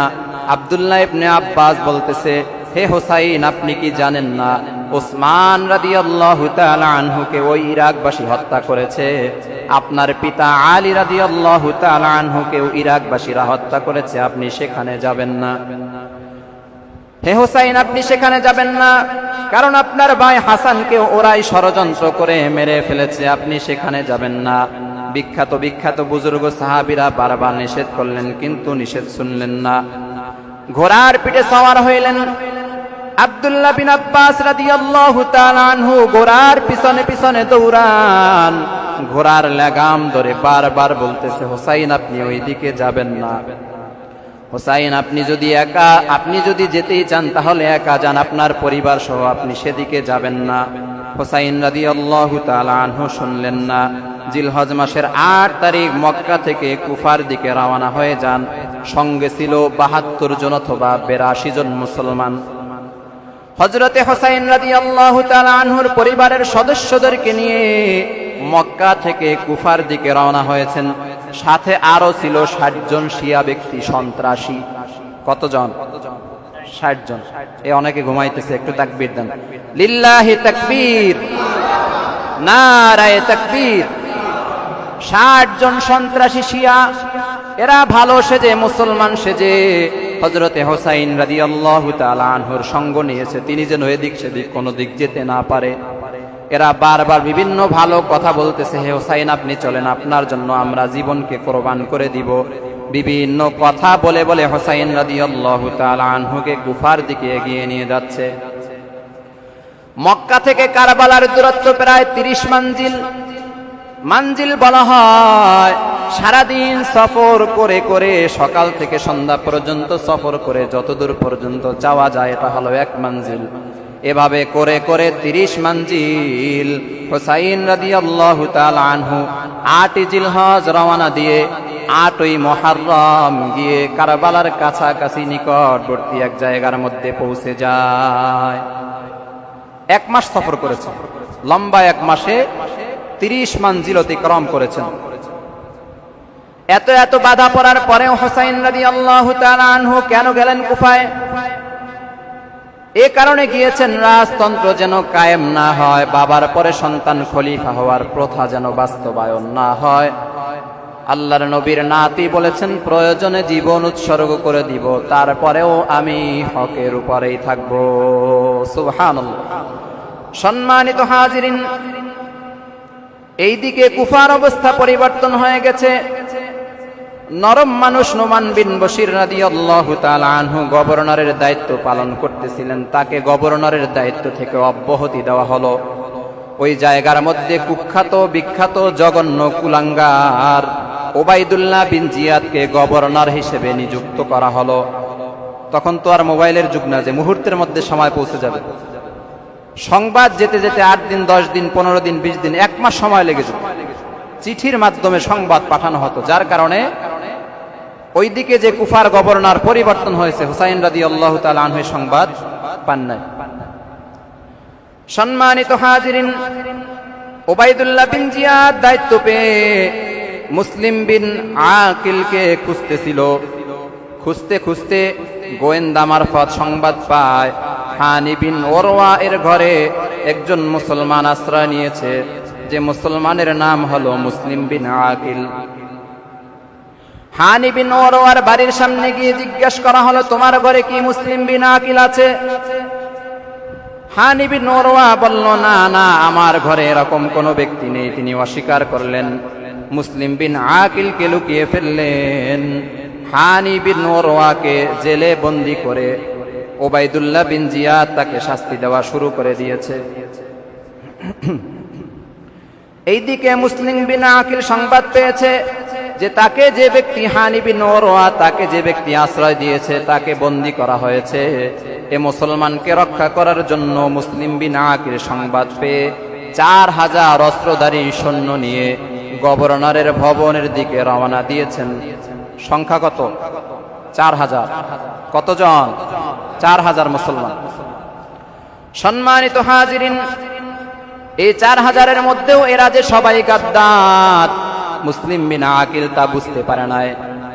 আব্দুল্লাহ ইবনে আব্বাস বলতেছে, হে হুসাইন, আপনি কি জানেন না উসমান রাদিয়াল্লাহু তাআলা আনহুকে ওই ইরাকবাসী হত্যা করেছে? আপনার পিতা আলী রাদিয়াল্লাহু তাআলা আনহুকে ইরাকবাসীরা হত্যা করেছে, আপনি সেখানে যাবেন না। হে হুসাইন, আপনি সেখানে যাবেন না, কারণ আপনার ভাই হাসানকে ওরাই ষড়যন্ত্র করে মেরে ফেলেছে, আপনি সেখানে যাবেন না। বিখ্যাত বুজুর্গ সাহাবীরা বারবার নিষেধ করলেন, কিন্তু নিষেধ শুনলেন না। ঘোড়ার পিঠে সওয়ার হইলেন। আব্দুল্লাহ বিন আব্বাস রাদিয়াল্লাহু তাআলা আনহু ঘোড়ার পিছনে পিছনে দৌড়ান। ঘোড়ার লাগাম ধরে বারবার বলতেছে, হোসাইন আপনি ওইদিকে যাবেন না, হোসাইন আপনি যদি যেতেই চান তাহলে একা যান, আপনার পরিবার সহ আপনি সেদিকে যাবেন না। হোসাইন রাদিয়াল্লাহু তাআলা আনহু শুনলেন না। জিলহজ মাসের ৮ তারিখ মক্কা থেকে কুফার দিকে রওনা হয়ে যান। সঙ্গে ছিল ৭২ জন অথবা ৮২ জন মুসলমান। হযরতে হোসাইন রাদিয়াল্লাহু তাআলা আনহুর পরিবারের সদস্যদেরকে নিয়ে মক্কা থেকে কুফার দিকে রওনা হয়েছেন। সাথে আরো ছিল ৬০ জন শিয়া ব্যক্তি সন্ত্রাসী। কতজন? ৬০ জন। অনেকে ঘুমাইতেছে, একটু তাকবীর দেন। লিল্লাহি তাকবীর, নারায়ে তাকবীর। ৬০ জন সন্ত্রাসী শিয়া, এরা ভালো সেজে, মুসলমান সেজে হযরতে হোসাইন রাদিয়াল্লাহু তাআলা আনহুর সঙ্গ নিয়েছে, তিনি যেন এদিক সেদিক কোনো দিক যেতে না পারে। এরা বারবার বিভিন্ন ভালো কথা বলতেছে, হে হোসাইন আপনি চলেন, আপনার জন্য আমরা জীবনকে কোরবান করে দিব। বিভিন্ন কথা বলে বলে হোসাইন রাদিয়াল্লাহু তাআলা আনহুকে কুফার দিকে এগিয়ে নিয়ে যাচ্ছে। মক্কা থেকে কারবালার দূরত্ব প্রায় ৩০ মানজিল বলা হয়। সারাদিন সফর করে করে, সকাল থেকে সন্ধ্যা পর্যন্ত সফর করে যতদূর পর্যন্ত যাওয়া যায় এটা হলো ১ মানজিল। এভাবে করে করে ৩০ মানজিল হোসাইন রাদিয়াল্লাহু তাআলা আনহু ৮ই জিলহজ রওনা দিয়ে ৮ই মুহররম গিয়ে কারবালার কাছাকাছি নিকটবর্তী এক জায়গার মধ্যে পৌঁছে যায়। ১ মাস সফর করেছে, লম্বা ১ মাসে ৩০ মানজিল অতিক্রম করেছেন। এত এত বাধা পড়ার পরেও হোসাইন রাদিয়াল্লাহু তাআলা আনহু কেন গেলেন কুফায়? এ কারণে গিয়েছেন রাজতন্ত্র যেন কায়েম না হয়, বাবার পরে সন্তান খলিফা হওয়ার প্রথা যেন বাস্তবায়ন না হয়। আল্লাহর নবীর নাতি বলেছেন, প্রয়োজনে জীবন উৎসর্গ করে দিব, তারপরেও আমি হকের উপরেই থাকব। সুবহানাল্লাহ। সম্মানিত হাজিরিন, এইদিকে কুফার অবস্থা পরিবর্তন হয়ে গেছে। নরম মানুষ নোমান বিন বশির রাদিয়াল্লাহু তাআলা আনহু গভর্নরের দায়িত্ব পালন করতেছিলেন, তাকে গভর্নরের দায়িত্ব থেকে অব্যাহতি দেওয়া হলো। ওই জায়গার মধ্যে কুখ্যাত বিখ্যাত জঘন্য কুলাঙ্গার ওবাইদুল্লাহ বিন জিয়াদকে গভর্নর হিসেবে নিযুক্ত করা হলো। তখন তো আর মোবাইলের যুগ না যে মুহূর্তের মধ্যে সময় পৌঁছে যাবে। সংবাদ যেতে যেতে ৮ দিন, ১০ দিন, ১৫ দিন, ২০ দিন, ১ মাস সময় লেগে যেত। চিঠির মাধ্যমে সংবাদ পাঠানো হতো, যার কারণে ওইদিকে যে কুফার গভর্নর পরিবর্তন হয়েছে, হুসাইন রাদিয়াল্লাহু তাআলা আনহু সংবাদ পান নাই। সম্মানিত হাজিরিন, ওবাইদুল্লাহ বিন জিয়াদ দায়িত্ব পেয়ে মুসলিম বিন আকিলকে খুঁজতেছিল। খুঁজতে খুঁজতে গোয়েন্দা মারফত সংবাদ পায় হানি বিন ওরওয়া এর ঘরে একজন মুসলমান আশ্রয় নিয়েছে, যে মুসলমানের নাম হলো মুসলিম বিন আকিল। হানি বিন ওরওয়ার বাড়ির সামনে গিয়ে জিজ্ঞাসা করা হলো, তোমার ঘরে কি মুসলিম বিন আকিল আছে? হানি বিন ওরওয়া বলল, না না, আমার ঘরে এরকম কোনো ব্যক্তি নেই। তিনি অস্বীকার করলেন, মুসলিম বিন আকিলকে লুকিয়ে ফেললেন। হানি বিন ওরওয়াকে জেলে বন্দী করে ওবাইদুল্লাহ বিন জিয়াদ তাকে শাস্তি দেওয়া শুরু করে দিয়েছে। এইদিকে মুসলিম বিন আকিল সংবাদ পেয়েছে যে তাকে যে ব্যক্তি হানি বিন ওরওয়া, তাকে যে ব্যক্তি আশ্রয় দিয়েছে, তাকে বন্দী করা হয়েছে। এ মুসলমানকে রক্ষা করার জন্য মুসলিম বিন আকিল সংবাদ পেয়ে ৪,০০০ অস্ত্রধারী সৈন্য নিয়ে গভর্নরের ভবনের দিকে রওনা দিয়েছেন। সংখ্যা কত? ৪,০০০। কতজন? ৪,০০০ মুসলমান। সম্মানিত হাজিরিন, এই ৪,০০০-এর মধ্যেও এরা যে সবাই গাদ্দার, মুসলিম বিন আকিল তা বুঝতে পারে নাই।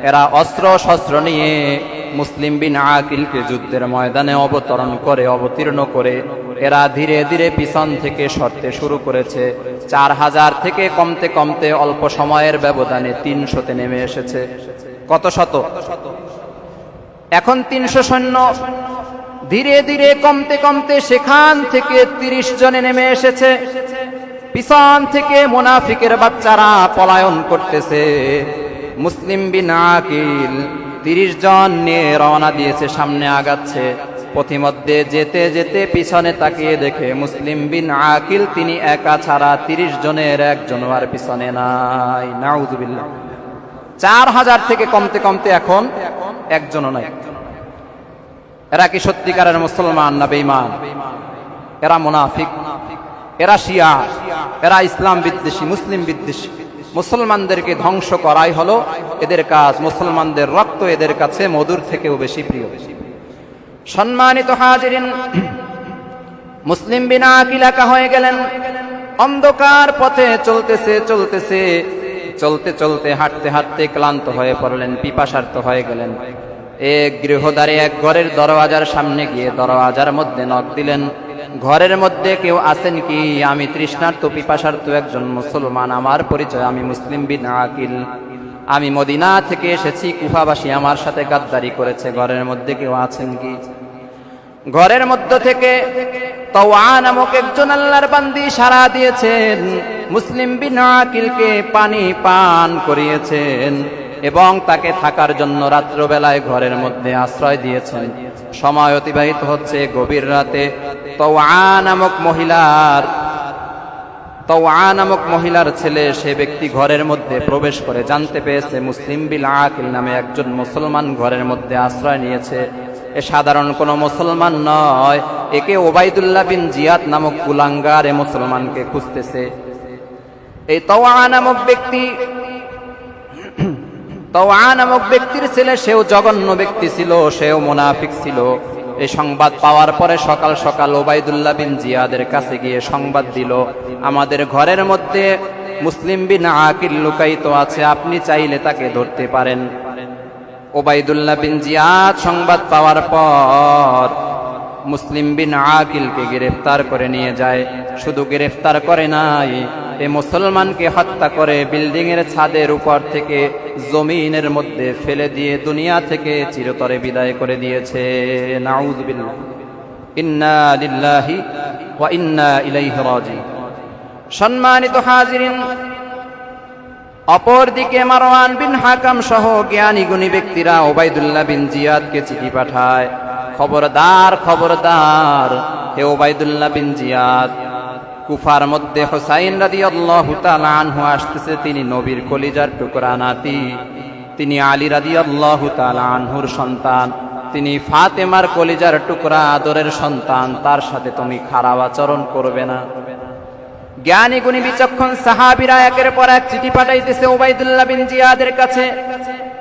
এরা অস্ত্র শস্ত্র নিয়ে মুসলিম বিন আকিলকে যুদ্ধের ময়দানে অবতীর্ণ করে এরা ধীরে ধীরে পিছন থেকে সরতে শুরু করেছে। ৪,০০০ থেকে কমতে কমতে অল্প সময়ের ব্যবধানে ৩০০-তে নেমে এসেছে। কত শত? এখন ৩০০ সৈন্য ধীরে ধীরে কমতে কমতে সেখান থেকে ৩০ জনে নেমে এসেছে। পিছন থেকে মুনাফিকের বাচ্চারা পলায়ন করতেছে। মুসলিম বিন আকিল ৩০ জন নিয়ে রওনা দিয়েছে, সামনে আগাচ্ছে। পথিমধ্যে যেতে যেতে পিছনে তাকিয়ে দেখে মুসলিম বিন আকিল তিনি একা ছাড়া 30 জনের একজনও আর পিছনে নাই। নাউযুবিল্লাহ। 4000 থেকে কমতে কমতে এখন একজনও নাই। এরা কি সত্যিকারের মুসলমান না বেঈমান? এরা মুনাফিক, এরা শিয়া, এরা ইসলাম বিদ্বেষী, মুসলিম বিদ্বেষী। মুসলমানদেরকে ধ্বংস করাই হলো এদের কাজ। মুসলমানদের রক্ত এদের কাছে মধুর থেকেও বেশি প্রিয়। সম্মানিত হাজিরিন, মুসলিম বিন আকিল একা হয়ে গেলেন। অন্ধকার পথে চলতে চলতে হাঁটতে হাঁটতে ক্লান্ত হয়ে পড়লেন, পিপাসার্ত হয়ে গেলেন। এক গৃহদ্বারে এক ঘরের দরওয়াজার সামনে গিয়ে দরওয়াজার মধ্যে নক দিলেন। ঘরের মধ্যে কেউ আছেন কি? আমি তৃষ্ণার্ত পিপাসার্ত একজন মুসলমান, আমার পরিচয় আমি মুসলিম বিন আকিল, আমি মদিনা থেকে এসেছি। কুফাবাসী আমার সাথে গাদ্দারি করেছে, ঘরের মধ্যে কেউ আছেন কি? ঘরের মধ্য থেকে তাওয়া নামক একজন আল্লাহর বান্দি সাড়া দিয়েছেন, মুসলিম বিন আকিলকে পানি পান করিয়েছেন এবং তাকে থাকার জন্য রাত্রবেলায় ঘরের মধ্যে আশ্রয় দিয়েছেন। সময় অতিবাহিত হচ্ছে গভীর রাতে। তাওয়া নামক মহিলার ছেলে সে ব্যক্তি ঘরের মধ্যে প্রবেশ করে জানতে পেরেছে মুসলিম বিন আকিল নামে একজন মুসলমান ঘরের মধ্যে আশ্রয় নিয়েছে। এ সাধারণ কোনো মুসলমান নয়, একে ওবাইদুল্লাহ বিন জিয়াদ নামক কুলাঙ্গার এ মুসলমানকে খুঁজতেছে। এই তাওয়া নামক ব্যক্তির ছেলে, সেও জঘন্য ব্যক্তি ছিল, সেও মুনাফিক ছিল। এই সংবাদ পাওয়ার পরে সকাল সকাল ওবাইদুল্লাহ বিন জিয়াদের কাছে গিয়ে সংবাদ দিল, আমাদের ঘরের মধ্যে মুসলিম বিন আকিল লুকায়িত আছে, আপনি চাইলে তাকে ধরতে পারেন। ওবাইদুল্লাহ বিন জিয়াদ সংবাদ পাওয়ার পর মুসলিম বিন আকিলকে গ্রেফতার করে নিয়ে যায়। শুধু গ্রেফতার করে নাই, এই মুসলমানকে হত্যা করে বিল্ডিং এর ছাদের উপর থেকে জমিনের মধ্যে ফেলে দিয়ে দুনিয়া থেকে চিরতরে বিদায় করে দিয়েছে। নাউযুবিল্লাহ। ইন্না লিল্লাহি ওয়া ইন্না ইলাইহি রাজিউন। সম্মানিত হাজিরিন, অপরদিকে মারওয়ান বিন হাকাম সহ জ্ঞানী গুণী ব্যক্তিরা ওবাইদুল্লাহ বিন জিয়াদকে চিঠি পাঠায়, খবরদার খবরদার, হে ওবাইদুল্লাহ বিন জিয়াদ, কুফার মধ্যে হুসাইন রাদিয়াল্লাহু তাআলা আনহু আসতেছে। তিনি নবীর কলিজার টুকরা নাতি, তিনি আলী রাদিয়াল্লাহু তাআলা আনহুর সন্তান, তিনি ফাতেমার কলিজার টুকরা আদরের সন্তান, তার সাথে তুমি খারাপ আচরণ করবে না। জ্ঞানী গুণী বিচক্ষণ সাহাবীরা একের পর এক চিঠি পাঠাইতেছে ওবাইদুল্লাহ বিন জিয়াদের কাছে।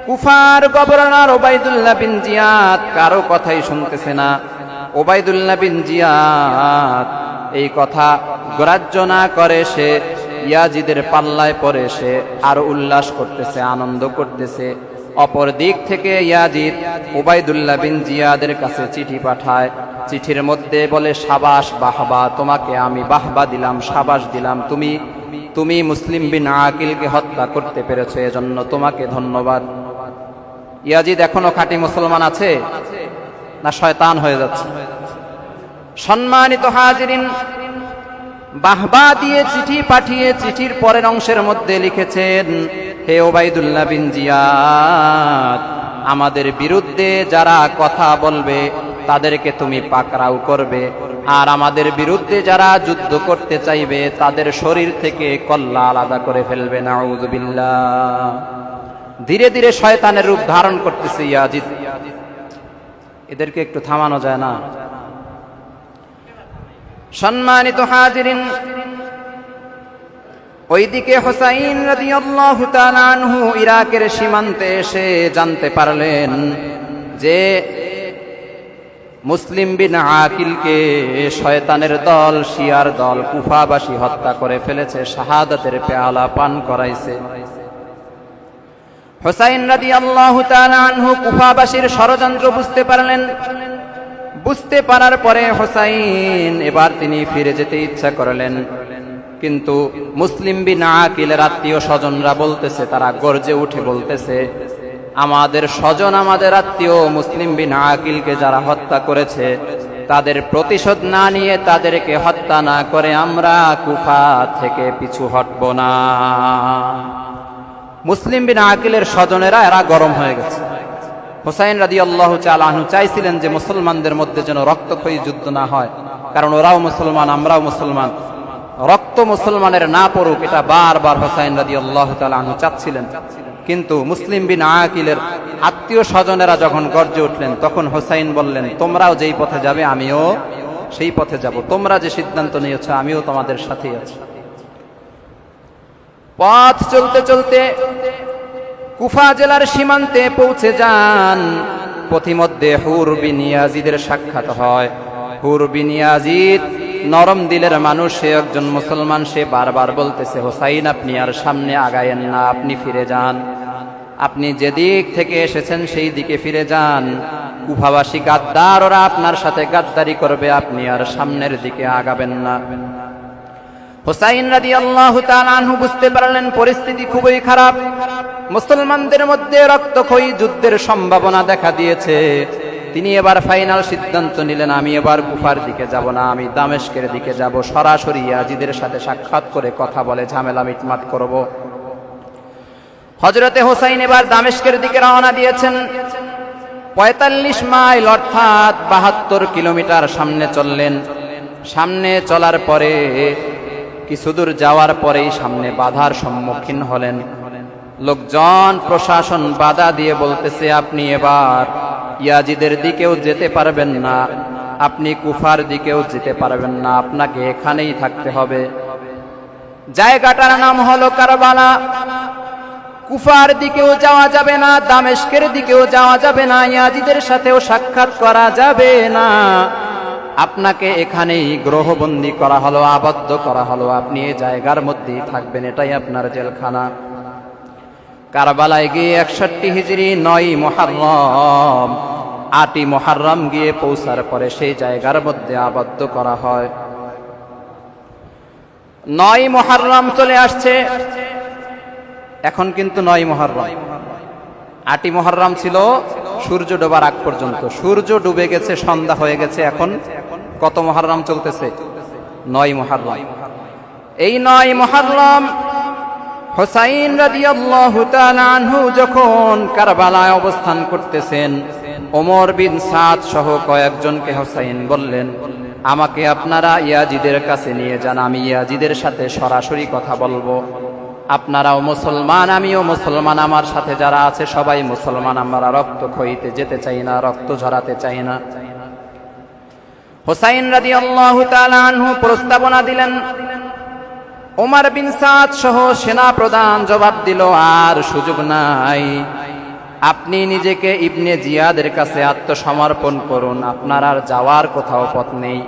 কুফার গভর্নর ওবাইদুল্লাহ বিন জিয়াদ কারো কথাই শুনতেছে না। ওবাইদুল্লাহ বিন জিয়াদ এই কথা গ্রাহ্য না করে সে ইয়াজিদের পাল্লায় পড়ে সে আরো উল্লাস করতেছে, আনন্দ করতেছে। অপর দিক থেকে ইয়াজিদ ওবাইদুল্লাহ বিন জিয়াদের কাছে চিঠি পাঠায়। চিঠির মধ্যে বলে, সাবাস, বাহবা, তোমাকে আমি বাহবা দিলাম, সাবাস দিলাম, তুমি মুসলিম বিন আকিলকে হত্যা করতে পেরেছো, এজন্য তোমাকে ধন্যবাদ। ইয়াজিদ এখনো খাঁটি মুসলমান আছে না শয়তান হয়ে যাচ্ছে? সম্মানিত হাজিরিন, বাহবা দিয়ে চিঠি পাঠিয়ে চিঠির পরের অংশের মধ্যে লিখেছেন, হে ওবাইদুল্লাহ বিন জিয়াদ, আমাদের বিরুদ্ধে যারা কথা বলবে তাদেরকে তুমি পাকড়াও করবে, আর আমাদের বিরুদ্ধে যারা যুদ্ধ করতে চাইবে তাদের শরীর থেকে কল্লা আলাদা করে ফেলবে। নাউযুবিল্লাহ। ধীরে ধীরে শয়তানের রূপ ধারণ করতেছে ইয়াজিদ। এদেরকে একটু থামানো যায় না? সম্মানিত হাজিরিন, ওইদিকে হুসাইন রাদিয়াল্লাহু তাআলা আনহু ইরাকের সীমান্তে এসে জানতে পারলেন যে মুসলিম বিন আকিলকে শয়তানের দল, শিয়ার দল, কুফাবাসী হত্যা করে ফেলেছে, শাহাদাতের পেয়ালা পান করাইছে। হুসাইন রাদিয়াল্লাহু তাআলা আনহু কুফাবাসীর ষড়যন্ত্র বুঝতে পারলেন। বুঝতে পারার পরে হুসাইন এবার তিনি ফিরে যেতে ইচ্ছা করলেন, কিন্তু মুসলিম বিন আকিলের আত্মীয় স্বজনরা বলতেছে, তারা গর্জে উঠে বলতেছে, আমাদের স্বজন, আমাদের আত্মীয় মুসলিম বিন আকিলকে যারা হত্যা করেছে তাদের প্রতিশোধ না নিয়ে, তাদেরকে হত্যা না করে আমরা কুফা থেকে পিছু হটব না। মুসলিম বিন আকিলের স্বজনেরা এরা গরম হয়ে গেছে। হুসাইন রাদিয়াল্লাহু তাআলা আনহু চাইছিলেন যে মুসলমানদের মধ্যে যেন রক্তক্ষয়ী যুদ্ধ না হয়, কারণ ওরাও মুসলমান, আমরাও মুসলমান, রক্ত মুসলমানের না পড়ুক, এটা বারবার হুসাইন রাদিয়াল্লাহু তাআলা আনহু চাচ্ছিলেন। কিন্তু মুসলিম বিন আকিলের আত্মীয় স্বজনেরা যখন গর্জে উঠলেন, তখন হুসাইন বললেন, তোমরাও যেই পথে যাবে আমিও সেই পথে যাব, তোমরা যে সিদ্ধান্ত নিয়েছো আমিও তোমাদের সাথেই আছি। পথ চলতে চলতে কুফা জেলার সীমান্তে পৌঁছে যান। পথিমধ্যে হুর বিন ইয়াজিদের সাক্ষাৎ হয়। হুর বিন ইয়াজিদ নরম দিলের মানুষ, সে একজন মুসলমান। সে বারবার বলতেছে, হুসাইন আপনি আর সামনে আগায়েন না, আপনি ফিরে যান, আপনি যেদিক থেকে এসেছেন সেই দিকে ফিরে যান। কুফাবাসী গাদ্দার, ওরা আপনার সাথে গাদ্দারি করবে, আপনি আর সামনের দিকে আগাবেন না। হুসাইন রাদিয়াল্লাহু তাআলা আনহু বুঝতে পারলেন পরিস্থিতি খুবই খারাপ, মুসলমানদের মধ্যে রক্তক্ষয়ী যুদ্ধের সম্ভাবনা দেখা দিয়েছে। তিনি এবার ফাইনাল সিদ্ধান্ত নিলেন, আমি এবার কুফার দিকে যাব না, আমি দামেস্কের দিকে যাব, সরাসরি ইয়াজিদের সাথে সাক্ষাৎ করে কথা বলে ঝামেলা মিটমাট করব। হযরতে হুসাইন এবার দামেস্কের দিকে রওনা দিয়েছেন। ৪৫ মাইল অর্থাৎ ৭২ কিলোমিটার সামনে চললেন। সামনে চলার পরে কিছুদূর যাওয়ার পরেই সামনে বাধার সম্মুখীন হলেন। লোকজন, প্রশাসন বাধা দিয়ে বলতেছে, আপনি এবার ইয়াজিদের দিকেও যেতে পারবেন না, আপনি কুফার দিকেও যেতে পারবেন না, আপনাকে এখানেই থাকতে হবে। জায়গাটার নাম হলো কারবালা। কুফার দিকেও যাওয়া যাবে না, দামেস্কের দিকেও যাওয়া যাবে না, ইয়াজিদের সাথেও সাক্ষাৎ করা যাবে না, আপনাকে এখানেই গ্রহবন্দী করা হলো, আবদ্ধ করা হলো, আপনি এই জায়গার মধ্যেই থাকবেন, এটাই আপনার জেলখানা। কারবালায় গিয়ে ৬১ হিজরি ৯ মুহররম, ৮ই মুহররম গিয়ে পৌঁছার পরে সেই জায়গার মধ্যে আবদ্ধ করা হয়। ৯ মুহররম চলে আসছে, এখন কিন্তু ৯ মুহররম। ৮ই মুহররম ছিল সূর্য ডোবার আগ পর্যন্ত, সূর্য ডুবে গেছে, সন্ধ্যা হয়ে গেছে। এখন কত মুহররম চলতেছে? ৯ মুহররম। এই ৯ মুহররম হুসাইন রাদিয়াল্লাহু তাআলা আনহু যখন কারবালায় অবস্থান করতেছেন, ওমর বিন সাদ সহ কয়েকজনকে হুসাইন বললেন, আমাকে আপনারা ইয়াজিদের কাছে নিয়ে যান, আমি ইয়াজিদের সাথে সরাসরি কথা বলবো। আপনারাও মুসলমান, আমিও মুসলমান, আমার সাথে যারা আছে সবাই মুসলমান, আমরা রক্ত ক্ষয়ীতে যেতে চাই না, রক্ত ঝরাতে চাই না। হুসাইন রাদিয়াল্লাহু তাআলা আনহু প্রস্তাবনা দিলেন। ওমর বিন সাদ সহ সেনা প্রধান জবাব দিল, আর সুযোগ নাই, আপনি নিজেকে ইবনে জিয়াদের কাছে আত্মসমর্পণ করুন, আপনার আর যাওয়ার কোথাও পথ নেই।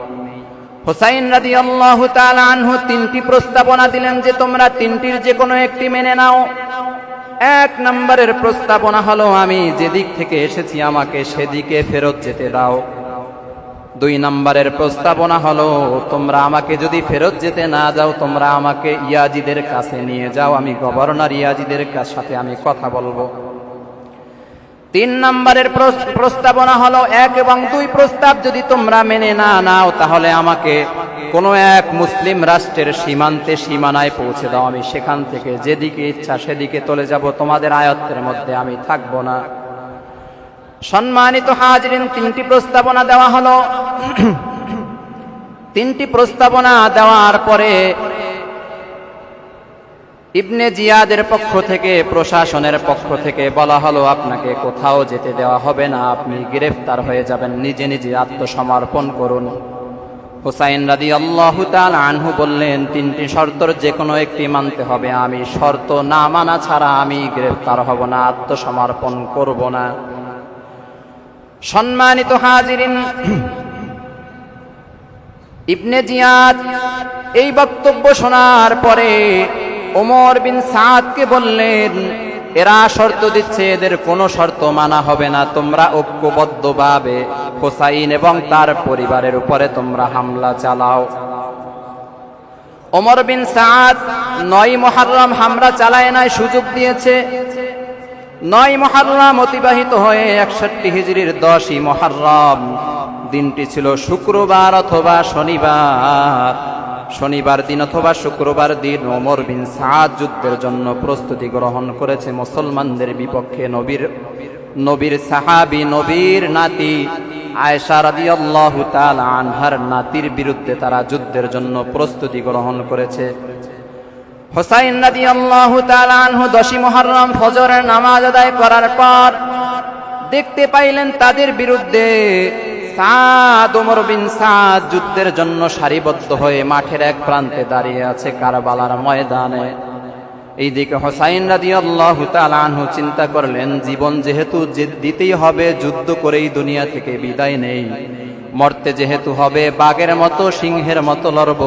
হুসাইন রাদিয়াল্লাহু তাআলা আনহু ৩টি প্রস্তাবনা দিলেন যে তোমরা ৩টির যে কোনো একটি মেনে নাও। ১ নম্বরের প্রস্তাবনা হলো, আমি যেদিক থেকে এসেছি আমাকে সেদিকে ফেরত যেতে দাও। ২ নম্বরের প্রস্তাবনা হলো, তোমরা আমাকে যদি ফেরত যেতে না দাও, তোমরা আমাকে ইয়াজিদের কাছে নিয়ে যাও, আমি গভর্নর ইয়াজিদের সাথে আমি কথা বলবো। ৩ নম্বরের প্রস্তাবনা হলো, ১ এবং ২ প্রস্তাব যদি তোমরা মেনে না নাও, তাহলে আমাকে কোনো এক মুসলিম রাষ্ট্রের সীমান্তে সীমানায় পৌঁছে দাও, আমি সেখান থেকে যেদিকে ইচ্ছা সেদিকে চলে যাব, তোমাদের আয়ত্তের মধ্যে আমি থাকবো না। সম্মানিত হাজিরিন, ৩টি প্রস্তাবনা দেওয়া হলো। ৩টি প্রস্তাবনা দেওয়ার পরে ইবনে জিয়াদের পক্ষ থেকে, প্রশাসনের পক্ষ থেকে বলা হলো, আপনাকে কোথাও যেতে দেওয়া হবে না, আপনি গ্রেফতার হয়ে যাবেন, নিজে নিজে আত্মসমর্পণ করুন। হুসাইন রাদিয়াল্লাহু তাআলা আনহু বললেন, ৩টি শর্তের যে কোনো একটি মানতে হবে, আমি শর্ত না মানা ছাড়া আমি গ্রেফতার হব না, আত্মসমর্পণ করব না। সম্মানিত হাজিরিন, ইবনে জিয়াদ এই বক্তব্য শোনার পরে ওমর বিন সাদকে বললেন, এরা শর্ত দিচ্ছে, এদের কোনো শর্ত মানা হবে না, তোমরা ঐক্যবদ্ধভাবে হুসাইন এবং তার পরিবারের উপরে তোমরা হামলা চালাও। ওমর বিন সাদ ৯ মুহররম হামলা চালায় নাই, সুযোগ দিয়েছে। ৯ মুহররম অতিবাহিত হয়ে ৬১ হিজরির ১০ই মুহররম, দিনটি ছিল শুক্রবার অথবা শনিবার। শনিবার দিন অথবা শুক্রবার দিন ওমর বিন সাদ যুদ্ধের জন্য প্রস্তুতি গ্রহণ করেছে মুসলমানদের বিপক্ষে, নবীর নবীর সাহাবী, নবীর নাতি আয়েশা রাদিয়াল্লাহু তাআলা আনহার নাতির বিরুদ্ধে তারা যুদ্ধের জন্য প্রস্তুতি গ্রহণ করেছে। হুসাইন রাদিয়াল্লাহু তাআলা আনহু 10ই মুহররম ফজরের নামাজ আদায় করার পর দেখতে পাইলেন তাদের বিরুদ্ধে সাদ, ওমর বিন সাদ যুদ্ধের জন্য সারিবদ্ধ হয়ে মাঠের এক প্রান্তে দাঁড়িয়ে আছে কারবালার ময়দানে। এইদিকে হুসাইন রাদিয়াল্লাহু তাআলা আনহু চিন্তা করলেন, জীবন যেহেতু দিতেই হবে, যুদ্ধ করেই দুনিয়া থেকে বিদায় নেই। মরতে যেহেতু হবে, বাঘের মতো সিংহের মতো লড়ব,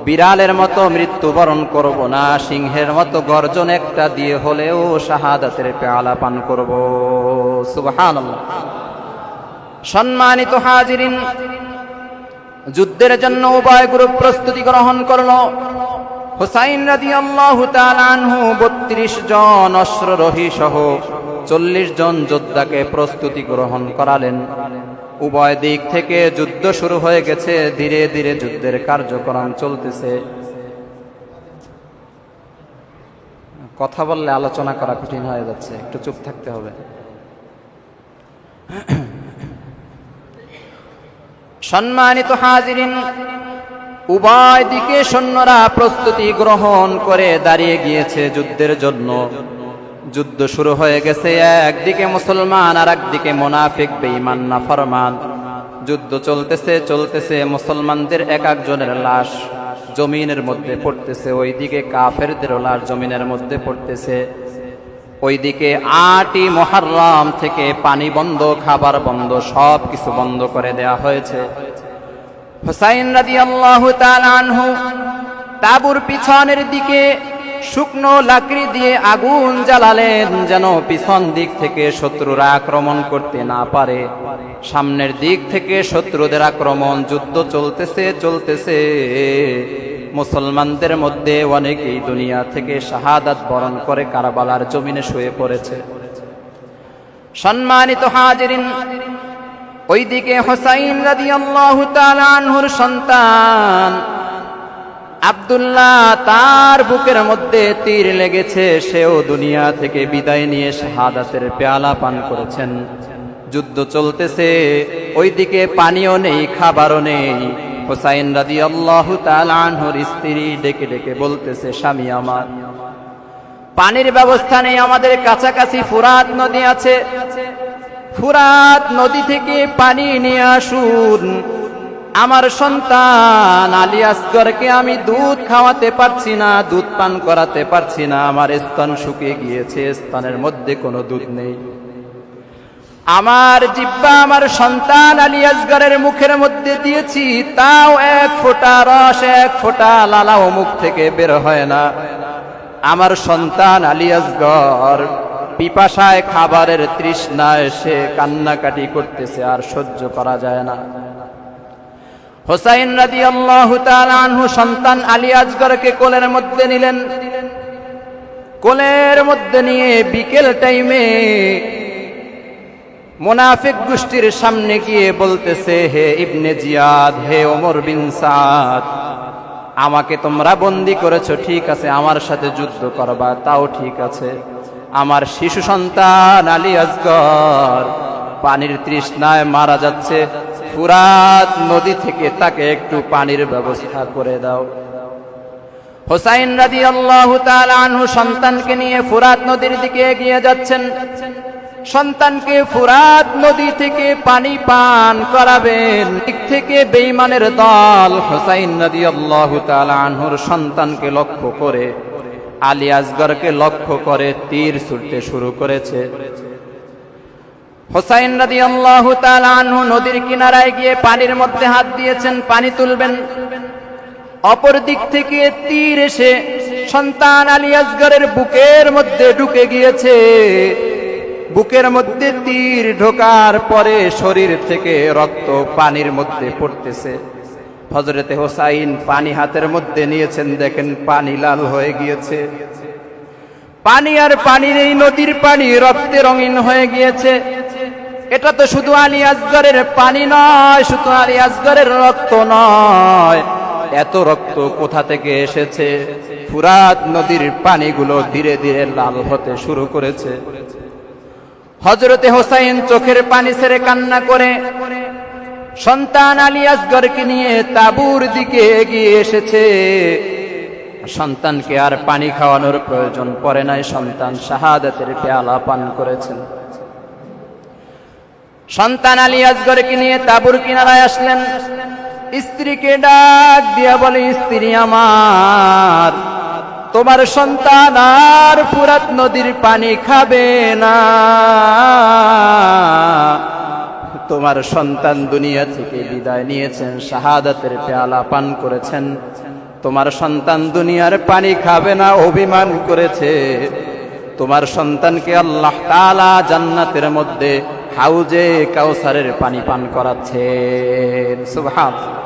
বিড়ালের মতো মৃত্যুবরণ করব না, সিংহের মতো গর্জন একটা দিয়ে হলেও শাহাদাতের পেয়ালা পান করব। সুবহানাল্লাহ। সম্মানিত হাজিরিন, যুদ্ধের জন্য উভয় গ্রুপ প্রস্তুতি গ্রহণ করল। হুসাইন রাদিয়াল্লাহু তাআলা আনহু 32 জন অশ্বারোহী সহ 40 জন যোদ্ধাকে প্রস্তুতি গ্রহণ করালেন। উভয় দিক থেকে যুদ্ধ শুরু হয়ে গেছে, ধীরে ধীরে যুদ্ধের কার্যক্রম চলতেছে। কথা বললে আলোচনা করা কঠিন হয়ে যাচ্ছে, একটু চুপ থাকতে হবে। সম্মানিত হাজিরিন, উভয় দিকে সৈন্যরা প্রস্তুতি গ্রহণ করে দাঁড়িয়ে গিয়েছে যুদ্ধের জন্য। যুদ্ধ শুরু হয়ে গেছে, একদিকে মুসলমান আর একদিকে মুনাফিক বেঈমান নাফরমান। যুদ্ধ চলতেছে চলতেছে, মুসলমানদের এক একজনের লাশ জমিনের মধ্যে পড়তেছে, ওইদিকে কাফেরদের লাশ জমিনের মধ্যে পড়তেছে। ওইদিকে 8ই মুহররম থেকে পানি বন্ধ, খাবার বন্ধ, সব কিছু বন্ধ করে দেয়া হয়েছে। হুসাইন রাদিয়াল্লাহু তাআলা আনহু তাঁবুর পিছনের দিকে শুকনো লাকড়ি দিয়ে আগুন জ্বালালেন, যেন পিছন দিক থেকে শত্রুরা আক্রমণ করতে না পারে। সামনের দিক থেকে শত্রুদের আক্রমণ। যুদ্ধ চলতেছে চলতেছে, মুসলমানদের মধ্যে অনেকেই দুনিয়া থেকে শাহাদাত বরণ করে কারবালার জমিনে শুয়ে পড়েছে। সম্মানিত হাজিরিন, ওইদিকে হুসাইন রাদিয়াল্লাহু তাআলা আনহুর সন্তান আব্দুল্লাহ, তার বুকের মধ্যে তীর লেগেছে, সেও দুনিয়া থেকে বিদায় নিয়ে শাহাদাতের পেয়ালা পান করেছেন। যুদ্ধ চলতেছে, ওইদিকে পানিও নেই, খাবারও নেই। হুসাইন রাদিয়াল্লাহু তাআলা আনহুর স্ত্রী ডেকে ডেকে বলতেছে, স্বামী আমার, পানির ব্যবস্থা নেই, আমাদের কাছাকাছি ফুরাত নদী আছে, ফুরাত নদী থেকে পানি নিয়ে আসুন। আমার সন্তান আলী আসগরকে আমি দুধ খাওয়াতে পারছি না, দুধ পান করাতে পারছি না, আমার স্তন শুকিয়ে গিয়েছে, স্তনের মধ্যে কোনো দুধ নেই। আমার জিহ্বা আমার সন্তান আলী আসগরের মুখের মধ্যে দিয়েছি, তাও এক ফোঁটা রস, এক ফোঁটা লালাও মুখ থেকে বের হয় না। আমার সন্তান আলী আসগর পিপাসায়, খাবারের তৃষ্ণায় সে কান্নাকাটি করতেছে, আর সহ্য করা যায় না। হুসাইন রাদিয়াল্লাহু তাআলা আনহু সন্তান আলী আসগরকে কোলের মধ্যে নিলেন। কোলের মধ্যে নিয়ে বিকেল টাইমে মুনাফিক গোষ্ঠীর সামনে গিয়ে বলতেছে, হে ইবনে জিয়াদ, হে ওমর বিন সাদ, আমাকে তোমরা বন্দী করেছো, ঠিক আছে, আমার সাথে যুদ্ধ করবা, তাও ঠিক আছে। আমার শিশু সন্তান আলী আসগর পানির তৃষ্ণায় মারা যাচ্ছে, ফুরাত নদী থেকে তাকে একটু পানির ব্যবস্থা করে দাও। হুসাইন রাদিয়াল্লাহু তাআলা আনহু সন্তানকে নিয়ে ফুরাত নদীর দিকে এগিয়ে যাচ্ছেন। সন্তানকে ফুরাত নদী থেকে পানি পান করাবেন। দিক থেকে বেঈমানের দল হুসাইন রাদিয়াল্লাহু তাআলা আনহুর সন্তানকে লক্ষ্য করে, আলী আসগরকে লক্ষ্য করে তীর ছুড়তে শুরু করেছে। হুসাইন রাদিয়াল্লাহু তাআলা আনহু নদীর কিনারায় গিয়ে পানির মধ্যে হাত দিয়েছেন, পানি তুলবেন। অপর দিক থেকে তীর এসে সন্তান আলী আসগরের বুকের মধ্যে ঢুকে গিয়েছে। বুকের মধ্যে তীর ঢোকার পরে শরীর থেকে রক্ত পানির মধ্যে পড়তেছে। হযরতে হুসাইন পানি হাতের মধ্যে নিয়েছেন, দেখেন পানি লাল হয়ে গিয়েছে। পানি আর পানি নেই, নদীর পানি রক্তে রঙিন হয়ে গিয়েছে। এটা তো শুধু আলী আসগরের পানি নয়, শুধু আলী আসগরের রক্ত নয়, এত রক্ত কোথা থেকে এসেছে? ফুরাত নদীর পানিগুলো ধীরে ধীরে লাল হতে শুরু করেছে। হযরতে হোসাইন চোখের পানি ছেড়ে কান্না করে সন্তান আলী আসগরকে নিয়ে তাঁবুর দিকে এগিয়ে এসেছে। সন্তানকে আর পানি খাওয়ানোর প্রয়োজন পড়ে নাই, সন্তান শাহাদাতের পেয়ালা পান করেছেন। সন্তান আলী আসগরকে নিয়ে তাঁবুর কিনারায় আসলেন। স্ত্রীকে ডাক দিয়া বলে, স্ত্রী আমার, তোমার সন্তান আর ফুরাত নদীর পানি খাবে না। তোমার সন্তান দুনিয়া থেকে বিদায় নিয়েছেন, শাহাদাতের পেয়ালা পান করেছেন। তোমার সন্তান দুনিয়ার পানি খাবে না, অভিমান করেছে। তোমার সন্তানকে আল্লাহ তাআলা জান্নাতের মধ্যে হাউজে কাউসারের পানি পান করাচ্ছেন। সুবহানাল্লাহ।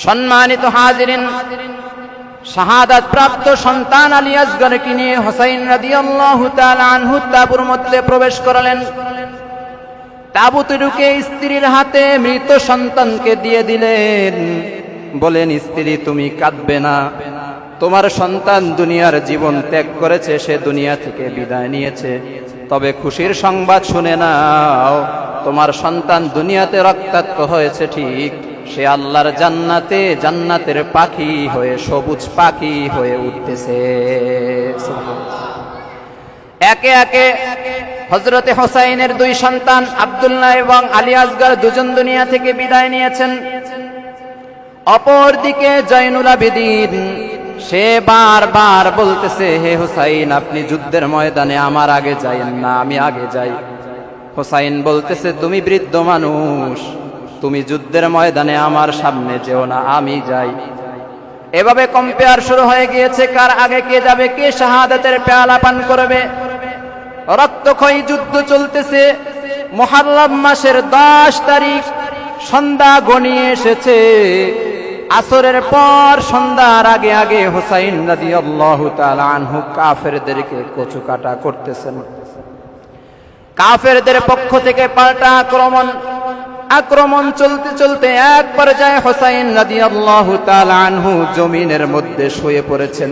সম্মানিত হাজিরিন, শাহাদাত প্রাপ্ত সন্তান আলী আসগরকে নিয়ে হোসাইন রাদিয়াল্লাহু তাআলা আনহু তাঁবুর মধ্যে প্রবেশ করলেন। তাঁবুতে ঢুকে স্ত্রীর হাতে মৃত সন্তানকে দিয়ে দিলেন। বলেন, স্ত্রী তুমি কাঁদবে না, তোমার সন্তান দুনিয়ার জীবন ত্যাগ করেছে, সে দুনিয়া থেকে বিদায় নিয়েছে। তবে খুশির সংবাদ শুনে নাও, তোমার সন্তান দুনিয়াতে রক্তাক্ত হয়েছে ঠিক, সে আল্লাহর জান্নাতে জান্নাতের পাখি হয়ে, সবুজ পাখি হয়ে উঠতেছে। একে একে হযরতে হোসাইনের দুই সন্তান আব্দুল্লাহ এবং আলী আসগর দুজন দুনিয়া থেকে বিদায় নিয়েছেন। অপরদিকে জয়নুল আবেদিন, সে বারবার বলতেছে, হে হোসাইন, আপনি যুদ্ধের ময়দানে আমার আগে যাইয়েন না, আমি আগে যাই। হোসাইন বলতেছে, তুমি বৃদ্ধ মানুষ, তুমি যুদ্ধের ময়দানে আমার সামনে যেও না, আমি যাই। এভাবে কম্পেয়ার শুরু হয়ে গিয়েছে, কার আগে কে যাবে, কে শাহাদাতের পেয়ালা পান করবে। রক্তক্ষয়ী যুদ্ধ চলতেছে। মুহররম মাসের 10 তারিখ সন্ধ্যা গনিয়ে এসেছে। আসরের পর সন্ধ্যার আগে আগে হোসাইন রাদিয়াল্লাহু তাআলা আনহু কাফেরদেরকে কচুকাটা করতেছেন। কাফেরদের পক্ষ থেকে পাল্টা আক্রমণ চলতে চলতে এক পর্যায়ে হোসাইন রাদিয়াল্লাহু তাআলা আনহু জমিনের মধ্যে শুয়ে পড়েছেন।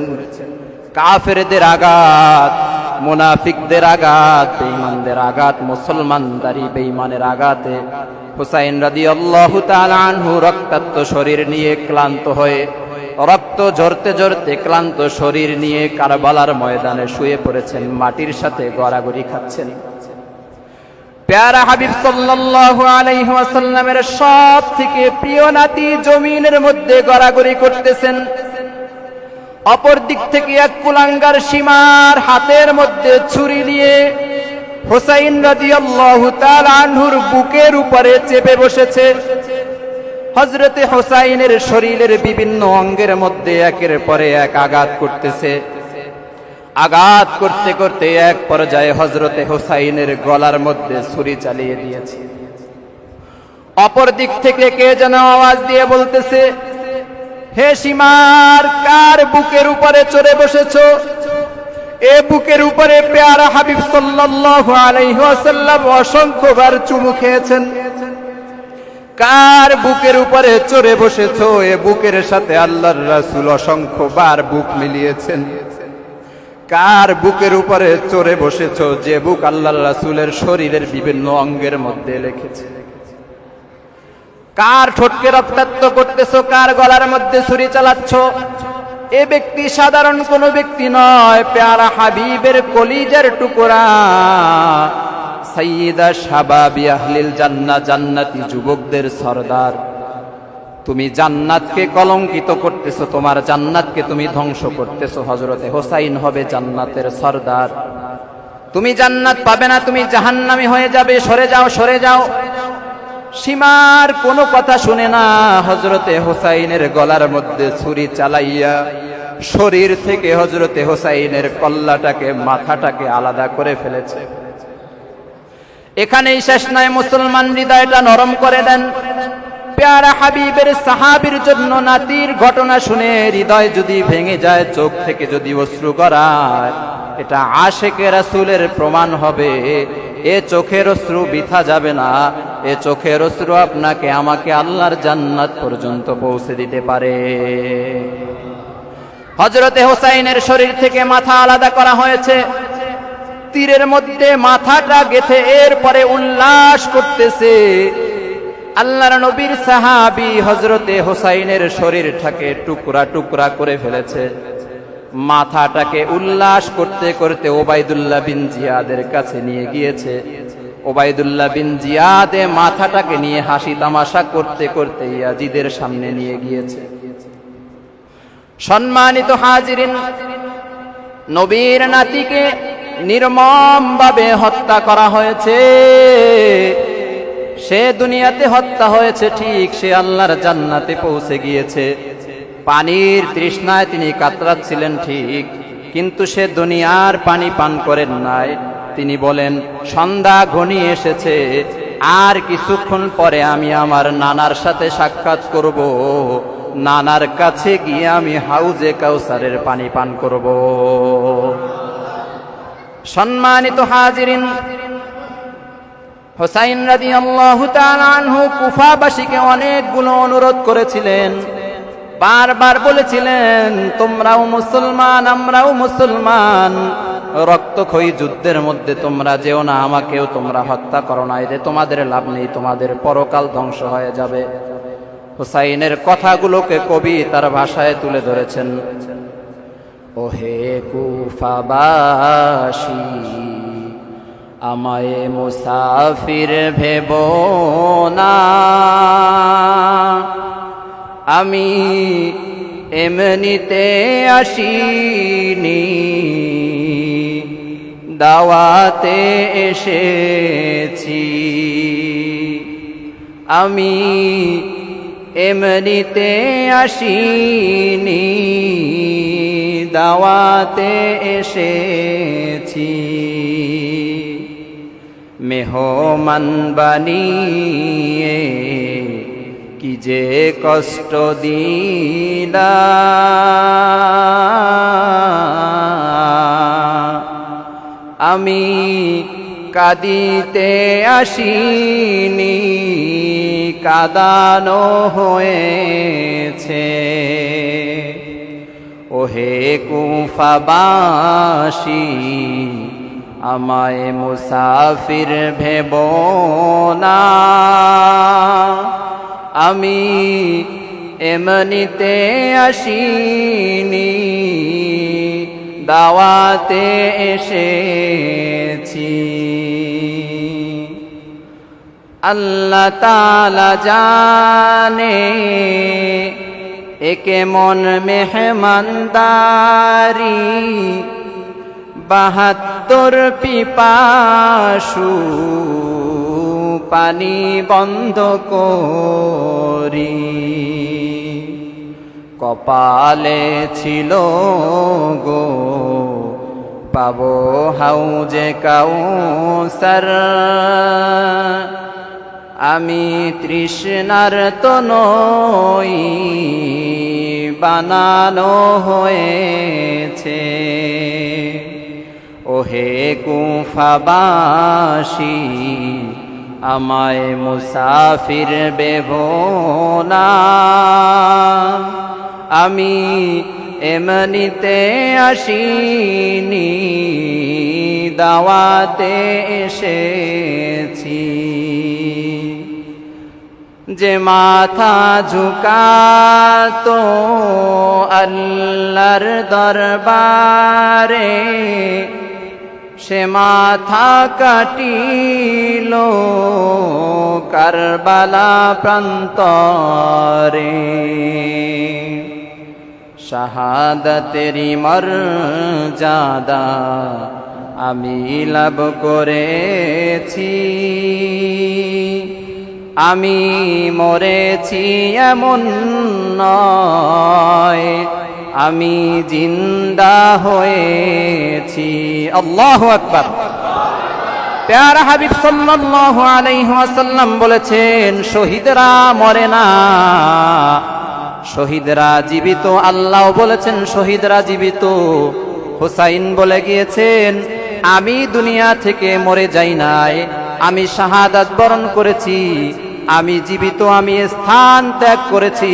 কাফেরদের আঘাত, মুনাফিকদের আঘাত, বেঈমানদের আঘাত, মুসলমানদারি বেঈমানের আঘাতে হোসাইন রাদিয়াল্লাহু তাআলা আনহু রক্তাক্ত শরীর নিয়ে ক্লান্ত হয়ে, রক্ত ঝরতে ঝরতে ক্লান্ত শরীর নিয়ে কারবালার ময়দানে শুয়ে পড়েছেন, মাটির সাথে গড়াগড়ি খাচ্ছেন। প্যারা হাবিব সাল্লাল্লাহু আলাইহি ওয়াসাল্লামের সব থেকে প্রিয় নাতি জমিনের মধ্যে গড়াগড়ি করতেছেন। অপর দিক থেকে এক কুলাঙ্গার সীমার হাতের মধ্যে ছুরি নিয়ে হোসাইন রাদিয়াল্লাহু তাআলা আনহুর বুকের উপরে চেপে বসেছে। হযরতে হোসাইনের শরীরের বিভিন্ন অঙ্গের মধ্যে একের পরে এক আঘাত করতেছে। আঘাত করতে করতে এক পর্যায়ে হযরতে হোসাইনের গলার মধ্যে ছুরি চালিয়ে দিয়েছে। অপর দিক থেকে কে যেন আওয়াজ দিয়ে বলতেছে, হে সীমার, কার বুকের উপরে চড়ে বসেছো? এ বুকের উপরে প্যারা হাবিব সাল্লাল্লাহু আলাইহি ওয়াসাল্লাম অসংখ্যবার চুমু খেয়েছেন। কার বুকের উপরে চড়ে বসেছো? এ বুকের সাথে আল্লাহর রাসূল অসংখ্যবার বুক মিলিয়েছেন। কার বুকের উপরে চড়ে বসেছো? যে বুক আল্লাহর রাসূলের শরীরের বিভিন্ন অঙ্গের মধ্যে লেগেছে। কার ঠোঁটকে রক্তাক্ত করতেছো? কার গলার মধ্যে ছুরি চালাচ্ছ? এ ব্যক্তি সাধারণ কোনো ব্যক্তি নয়, প্যারা হাবিবের কলিজার টুকরা, সাইয়্যিদা শাবাবি আহলিল জান্নাহ, জান্নাতি যুবকদের সরদার। তুমি জান্নাতকে কলঙ্কিত করতেছো, তোমার জান্নাতকে তুমি ধ্বংস করতেছো। হযরতে হোসাইন হবে জান্নাতের সরদার। তুমি জান্নাত পাবে না, তুমি জাহান্নামী হয়ে যাবে। সরে যাও, সরে যাও। সীমার কোনো কথা শুনে না, হযরতে হোসাইনের গলার মধ্যে ছুরি চালাইয়া শরীর থেকে হযরতে হোসাইনের কল্লাটাকে, মাথাটাকে আলাদা করে ফেলেছে। এখানেই শেষ নয়, মুসলমান হৃদয়টা নরম করে দেন। প্যারা হাবিবের সাহাবীর জন্য নাতির ঘটনা শুনে হৃদয় যদি ভেঙে যায়, চোখ থেকে যদি অশ্রু গড়ায়, এটা আশেকে রাসূলের প্রমাণ হবে। এ চোখের অশ্রু বৃথা যাবে না। এ চোখের অশ্রু আপনাকে আমাকে আল্লাহর জান্নাত পর্যন্ত পৌঁছে দিতে পারে। হযরতে হোসাইনের শরীর থেকে মাথা আলাদা করা হয়েছে। তীরের মধ্যে মাথাটা গেথে এরপরে উল্লাস করতেছে। আল্লাহর নবীর সাহাবী হযরতে হোসাইনের শরীরটাকে টুকরা টুকরা করে ফেলেছে। মাথাটাকে উল্লাস করতে করতে ওবাইদুল্লাহ বিন জিয়াদের কাছে নিয়ে গিয়েছে। ওবাইদুল্লাহ বিন জিয়াদে মাথাটাকে নিয়ে হাসি তামাশা করতে করতে ইয়াজিদের সামনে নিয়ে গিয়েছে। সম্মানিত হাজিরিন, নবীর নাতিকে নির্মমভাবে হত্যা করা হয়েছে। সে দুনিয়াতে হত্যা হয়েছে ঠিক, সে আল্লাহর জান্নাতে পৌঁছে গিয়েছে। পানির তৃষ্ণায় তিনি কাতরাচ্ছিলেন ঠিক, কিন্তু সে দুনিয়ার পানি পান করেন নাই। তিনি বলেন, সন্ধ্যা ঘনিয়ে এসেছে, আর কিছুক্ষণ পরে আমি আমার নানার সাথে সাক্ষাৎ করব। নানার কাছে গিয়ে আমি হাউজে কাউসারের পানি পান করব। সম্মানিত হাজিরিন, হুসাইন রাদিয়াল্লাহু তাআলা আনহু কুফাবাসীকে অনেকগুলো অনুরোধ করেছিলেন। বারবার বলেছিলেন, তোমরাও মুসলমান, আমরাও মুসলমান, রক্তক্ষয়ী যুদ্ধের মধ্যে তোমরা যেও না, আমাকেও তোমরা হত্যা করো না, এতে তোমাদের লাভ নেই, তোমাদের পরকাল ধ্বংস হয়ে যাবে। হুসাইনের কথাগুলোকে কবি তার ভাষায় তুলে ধরেছেন। ওহে কুফাবাসী, আমায় মুসাফির ভেবো না, আমি এমনিতে আসিনি, দাওয়াতে এসেছি। আমি এমনিতে আসিনি, দাওয়াতে এসেছি। মেহমান বানিয়ে কি যে কষ্ট দিলা, আমি কাঁদিতে আসিনি, কাঁদানো হয়েছে। ওহে কুফাবাসী, আমায় মুসাফির ভেবো না, আমি এমনিতে আসিনি, দাওয়াতে এসেছি। আল্লাহ তাআলা জানে এ কেমন মেহমানদারি, ৭২ পিপাসু পানি বন্ধ করি, কপালে ছিল গো পাবো হাউজে কাউসার, আমি তৃষ্ণার তো নই, বানানো হয়েছে। ওহে কুফাবাসী, আমায় মুসাফির ভেবো না, আমি এমনিতে আসিনি, দাওয়াতে এসেছি। যে মাথা ঝুকাতো আল্লাহর দরবারে, সে মাথা কাটিল কারবালা প্রান্তরে, শাহাদাতেরি মর্যাদা আমি লাভ করেছি। আমি মরেছি এমন নয়, আমি জিন্দা হয়েছি। আল্লাহু আকবার। প্যারা হাবিব সাল্লাল্লাহু আলাইহি ওয়াসাল্লাম বলেছেন, শহীদরা মরে না, শহীদরা জীবিত। আল্লাহ বলেছেন শহীদরা জীবিত। হুসাইন বলে গিয়েছেন, আমি দুনিয়া থেকে মরে যাই নাই, আমি শাহাদাত বরণ করেছি, আমি জীবিত, আমি স্থান ত্যাগ করেছি,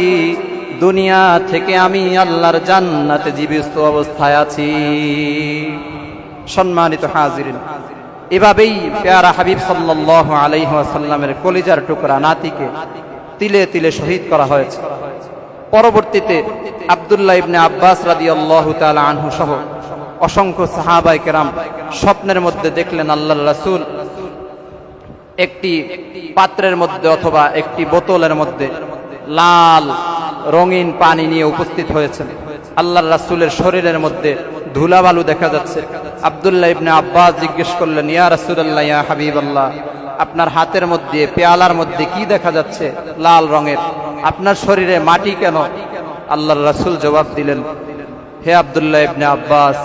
দুনিয়া থেকে আমি আল্লাহর জান্নাতে জীবিত অবস্থায় আছি। সম্মানিত হাজিরিন, এভাবেই পেয়ারা হাবিব সাল্লাল্লাহু আলাইহি ওয়াসাল্লামের কলিজার টুকরা নাতিকে তিলে তিলে শহীদ করা হয়েছে। পরবর্তীতে আব্দুল্লাহ ইবনে আব্বাস রাদিয়াল্লাহু তাআলা আনহু সহ অসংখ্য সাহাবায়ে কেরাম স্বপ্নের মধ্যে দেখলেন আল্লাহর রাসূল একটি পাত্রের মধ্যে অথবা একটি বোতলের মধ্যে লাল রঙিন পানি নিয়ে উপস্থিত হয়েছেন। আল্লাহর রাসূলের শরীরের মধ্যে ধুলাবালু দেখা যাচ্ছে। আব্দুল্লাহ ইবনে আব্বাস জিজ্ঞেস করলেন, ইয়া রাসূলুল্লাহ, ইয়া হাবিবাল্লাহ, আপনার হাতের মধ্যে পেয়ালার মধ্যে কি দেখা যাচ্ছে লাল রঙের? আপনার শরীরে মাটি কেন? আল্লাহর রাসূল জবাব দিলেন, হে আব্দুল্লাহ ইবনে আব্বাস,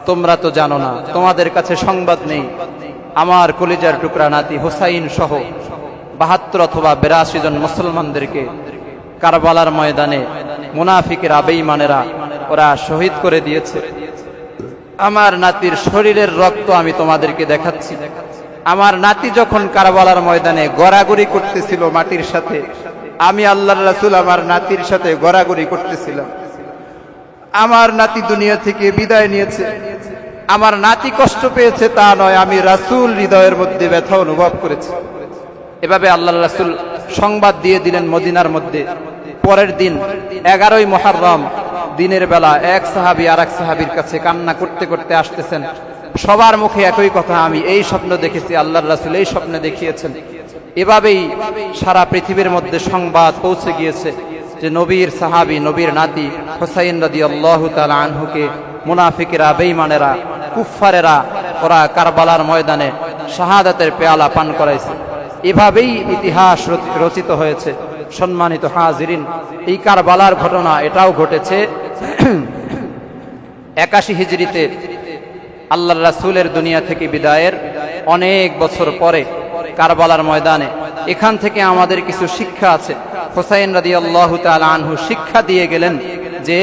তোমরা তো জানো না, তোমাদের কাছে সংবাদ নেই, আমার কলিজার টুকরা নাতি হুসাইন সহ ৭২ অথবা ৮২ জন মুসলমানদেরকে কারবালার ময়দানে মুনাফিকেরা বেঈমানেরা ওরা শহীদ করে দিয়েছে। আমার নাতির শরীরের রক্ত আমি তোমাদেরকে দেখাচ্ছি। আমার নাতি যখন কারবালার ময়দানে গড়াগড়ি করতেছিল মাটির সাথে, আমি আল্লাহর রাসূল আমার নাতির সাথে গড়াগড়ি করতেছিলাম। আমার নাতি দুনিয়া থেকে বিদায় নিয়েছে, আমার নাতি কষ্ট পেয়েছে তা নয়, আমি রাসূল হৃদয়ের মধ্যে ব্যথা অনুভব করেছি। এভাবে আল্লাহর রাসূল সংবাদ দিয়ে দিলেন মদিনার মধ্যে। পরের দিন 11ই মুহররম দিনের বেলা এক সাহাবী আরেক সাহাবীর কাছে কান্না করতে করতে আসতেছেন। সবার মুখে একই কথা, আমি এই স্বপ্ন দেখেছি, আল্লাহর রাসূল এই স্বপ্নে দেখিয়েছেন। এভাবেই সারা পৃথিবীর মধ্যে সংবাদ পৌঁছে গিয়েছে যে নবীর সাহাবী, নবীর নাতি হুসাইন রাদিয়াল্লাহু তাআলা আনহুকে মুনাফিকেরা, বেঈমানেরা, কুফফারেরা ওরা কারবালার ময়দানে শাহাদাতের পেয়ালা পান করাইছে। এভাবেই ইতিহাস রচিত হয়েছে। সম্মানিত হাজিরিন, এই কারবালার ঘটনা এটাও ঘটেছে 81 হিজরিতে আল্লাহর রাসূলের দুনিয়া থেকে বিদায়ের অনেক বছর পরে কারবালার ময়দানে। এখান থেকে আমাদের কিছু শিক্ষা আছে। হুসাইন রাদিয়াল্লাহু তাআলা আনহু শিক্ষা দিয়ে গেলেন যে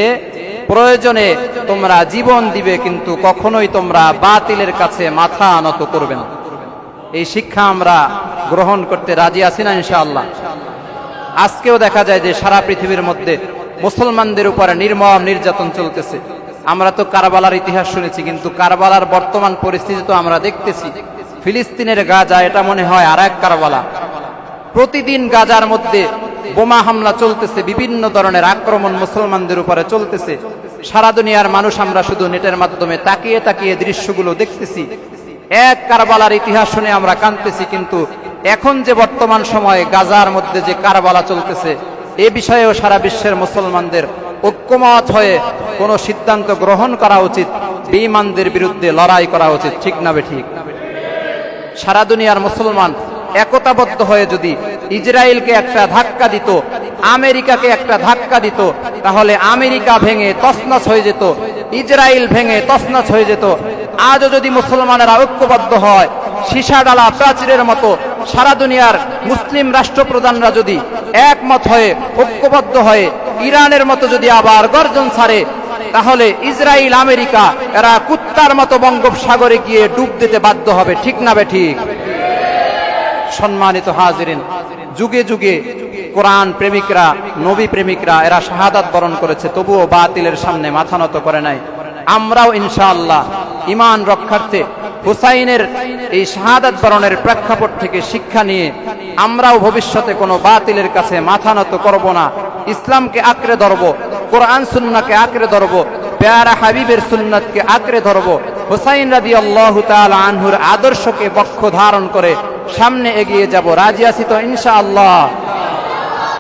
প্রয়োজনে তোমরা জীবন দিবে, কিন্তু কখনোই তোমরা বাতিলের কাছে মাথা নত করবে না। এই শিক্ষা আমরা গ্রহণ করতে রাজি আছি না ইনশাআল্লাহ? আজকেও দেখা যায় যে সারা পৃথিবীর মধ্যে মুসলমানদের উপরে নির্মম নির্যাতন চলতেছে। আমরা তো কারবালার ইতিহাস শুনেছি, কিন্তু কারবালার বর্তমান পরিস্থিতি তো আমরা দেখতেছি। ফিলিস্তিনের গাজা, এটা মনে হয় আর এক কারবালা। প্রতিদিন গাজার মধ্যে বোমা হামলা চলতেছে, বিভিন্ন ধরনের আক্রমণ মুসলমানদের উপরে চলতেছে। সারা দুনিয়ার মানুষ আমরা শুধু নেটের মাধ্যমে তাকিয়ে তাকিয়ে দৃশ্যগুলো দেখতেছি। এক কারবালার ইতিহাস শুনে আমরা কাঁদতেছি, কিন্তু এখন যে বর্তমান সময়ে গাজার মধ্যে যে কারবালা চলতেছে, এ বিষয়েও সারা বিশ্বের মুসলমানদের ঐক্যমত হয়ে কোনো সিদ্ধান্ত গ্রহণ করা উচিত, বেঈমানদের বিরুদ্ধে লড়াই করা উচিত। ঠিক না বেঠিক? সারা দুনিয়ার মুসলমান একতাবদ্ধ হয়ে যদি ইসরায়েলকে একটা ধাক্কা দিত, আমেরিকাকে একটা ধাক্কা দিত, তাহলে আমেরিকা ভেঙে তছনছ হয়ে যেত, ইসরায়েল ভেঙে তছনছ হয়ে যেত। আজও যদি মুসলমানেরা ঐক্যবদ্ধ হয়, সীসা ডালা প্রাচীরের মতো সারা দুনিয়ার মুসলিম রাষ্ট্রপ্রধানরা যদি একমত হয়ে ঐক্যবদ্ধ হয়ে ইরানের মতো যদি আবার গর্জন ছাড়ে, তাহলে ইসরায়েল আমেরিকা এরা কুত্তার মতো বঙ্গোপসাগরে গিয়ে ডুব দিতে বাধ্য হবে। ঠিক না বেঠিক? সম্মানিত হাজিরিন, যুগে যুগে কোরআন প্রেমিকরা, নবী প্রেমিকরা এরা শাহাদাত বরণ করেছে, তবুও বাতিলের সামনে মাথা নত করে নাই। আমরাও ইনশাআল্লাহ ঈমান রক্ষার্থে হুসাইনের এই শাহাদাত বরণের প্রেক্ষাপট থেকে শিক্ষা নিয়ে আমরাও ভবিষ্যতে কোনো বাতিলের কাছে মাথা নত করব না। ইসলামকে আঁকড়ে ধরব, কোরআন সুন্নাহকে আঁকড়ে ধরব, প্যারা হাবিবের সুন্নাতকে আঁকড়ে ধরব। হুসাইন রাদিয়াল্লাহু তাআলা আনহুর আদর্শকে বক্ষ ধারণ করে সামনে এগিয়ে যাব। রাজি আছি তো ইনশাআল্লাহ?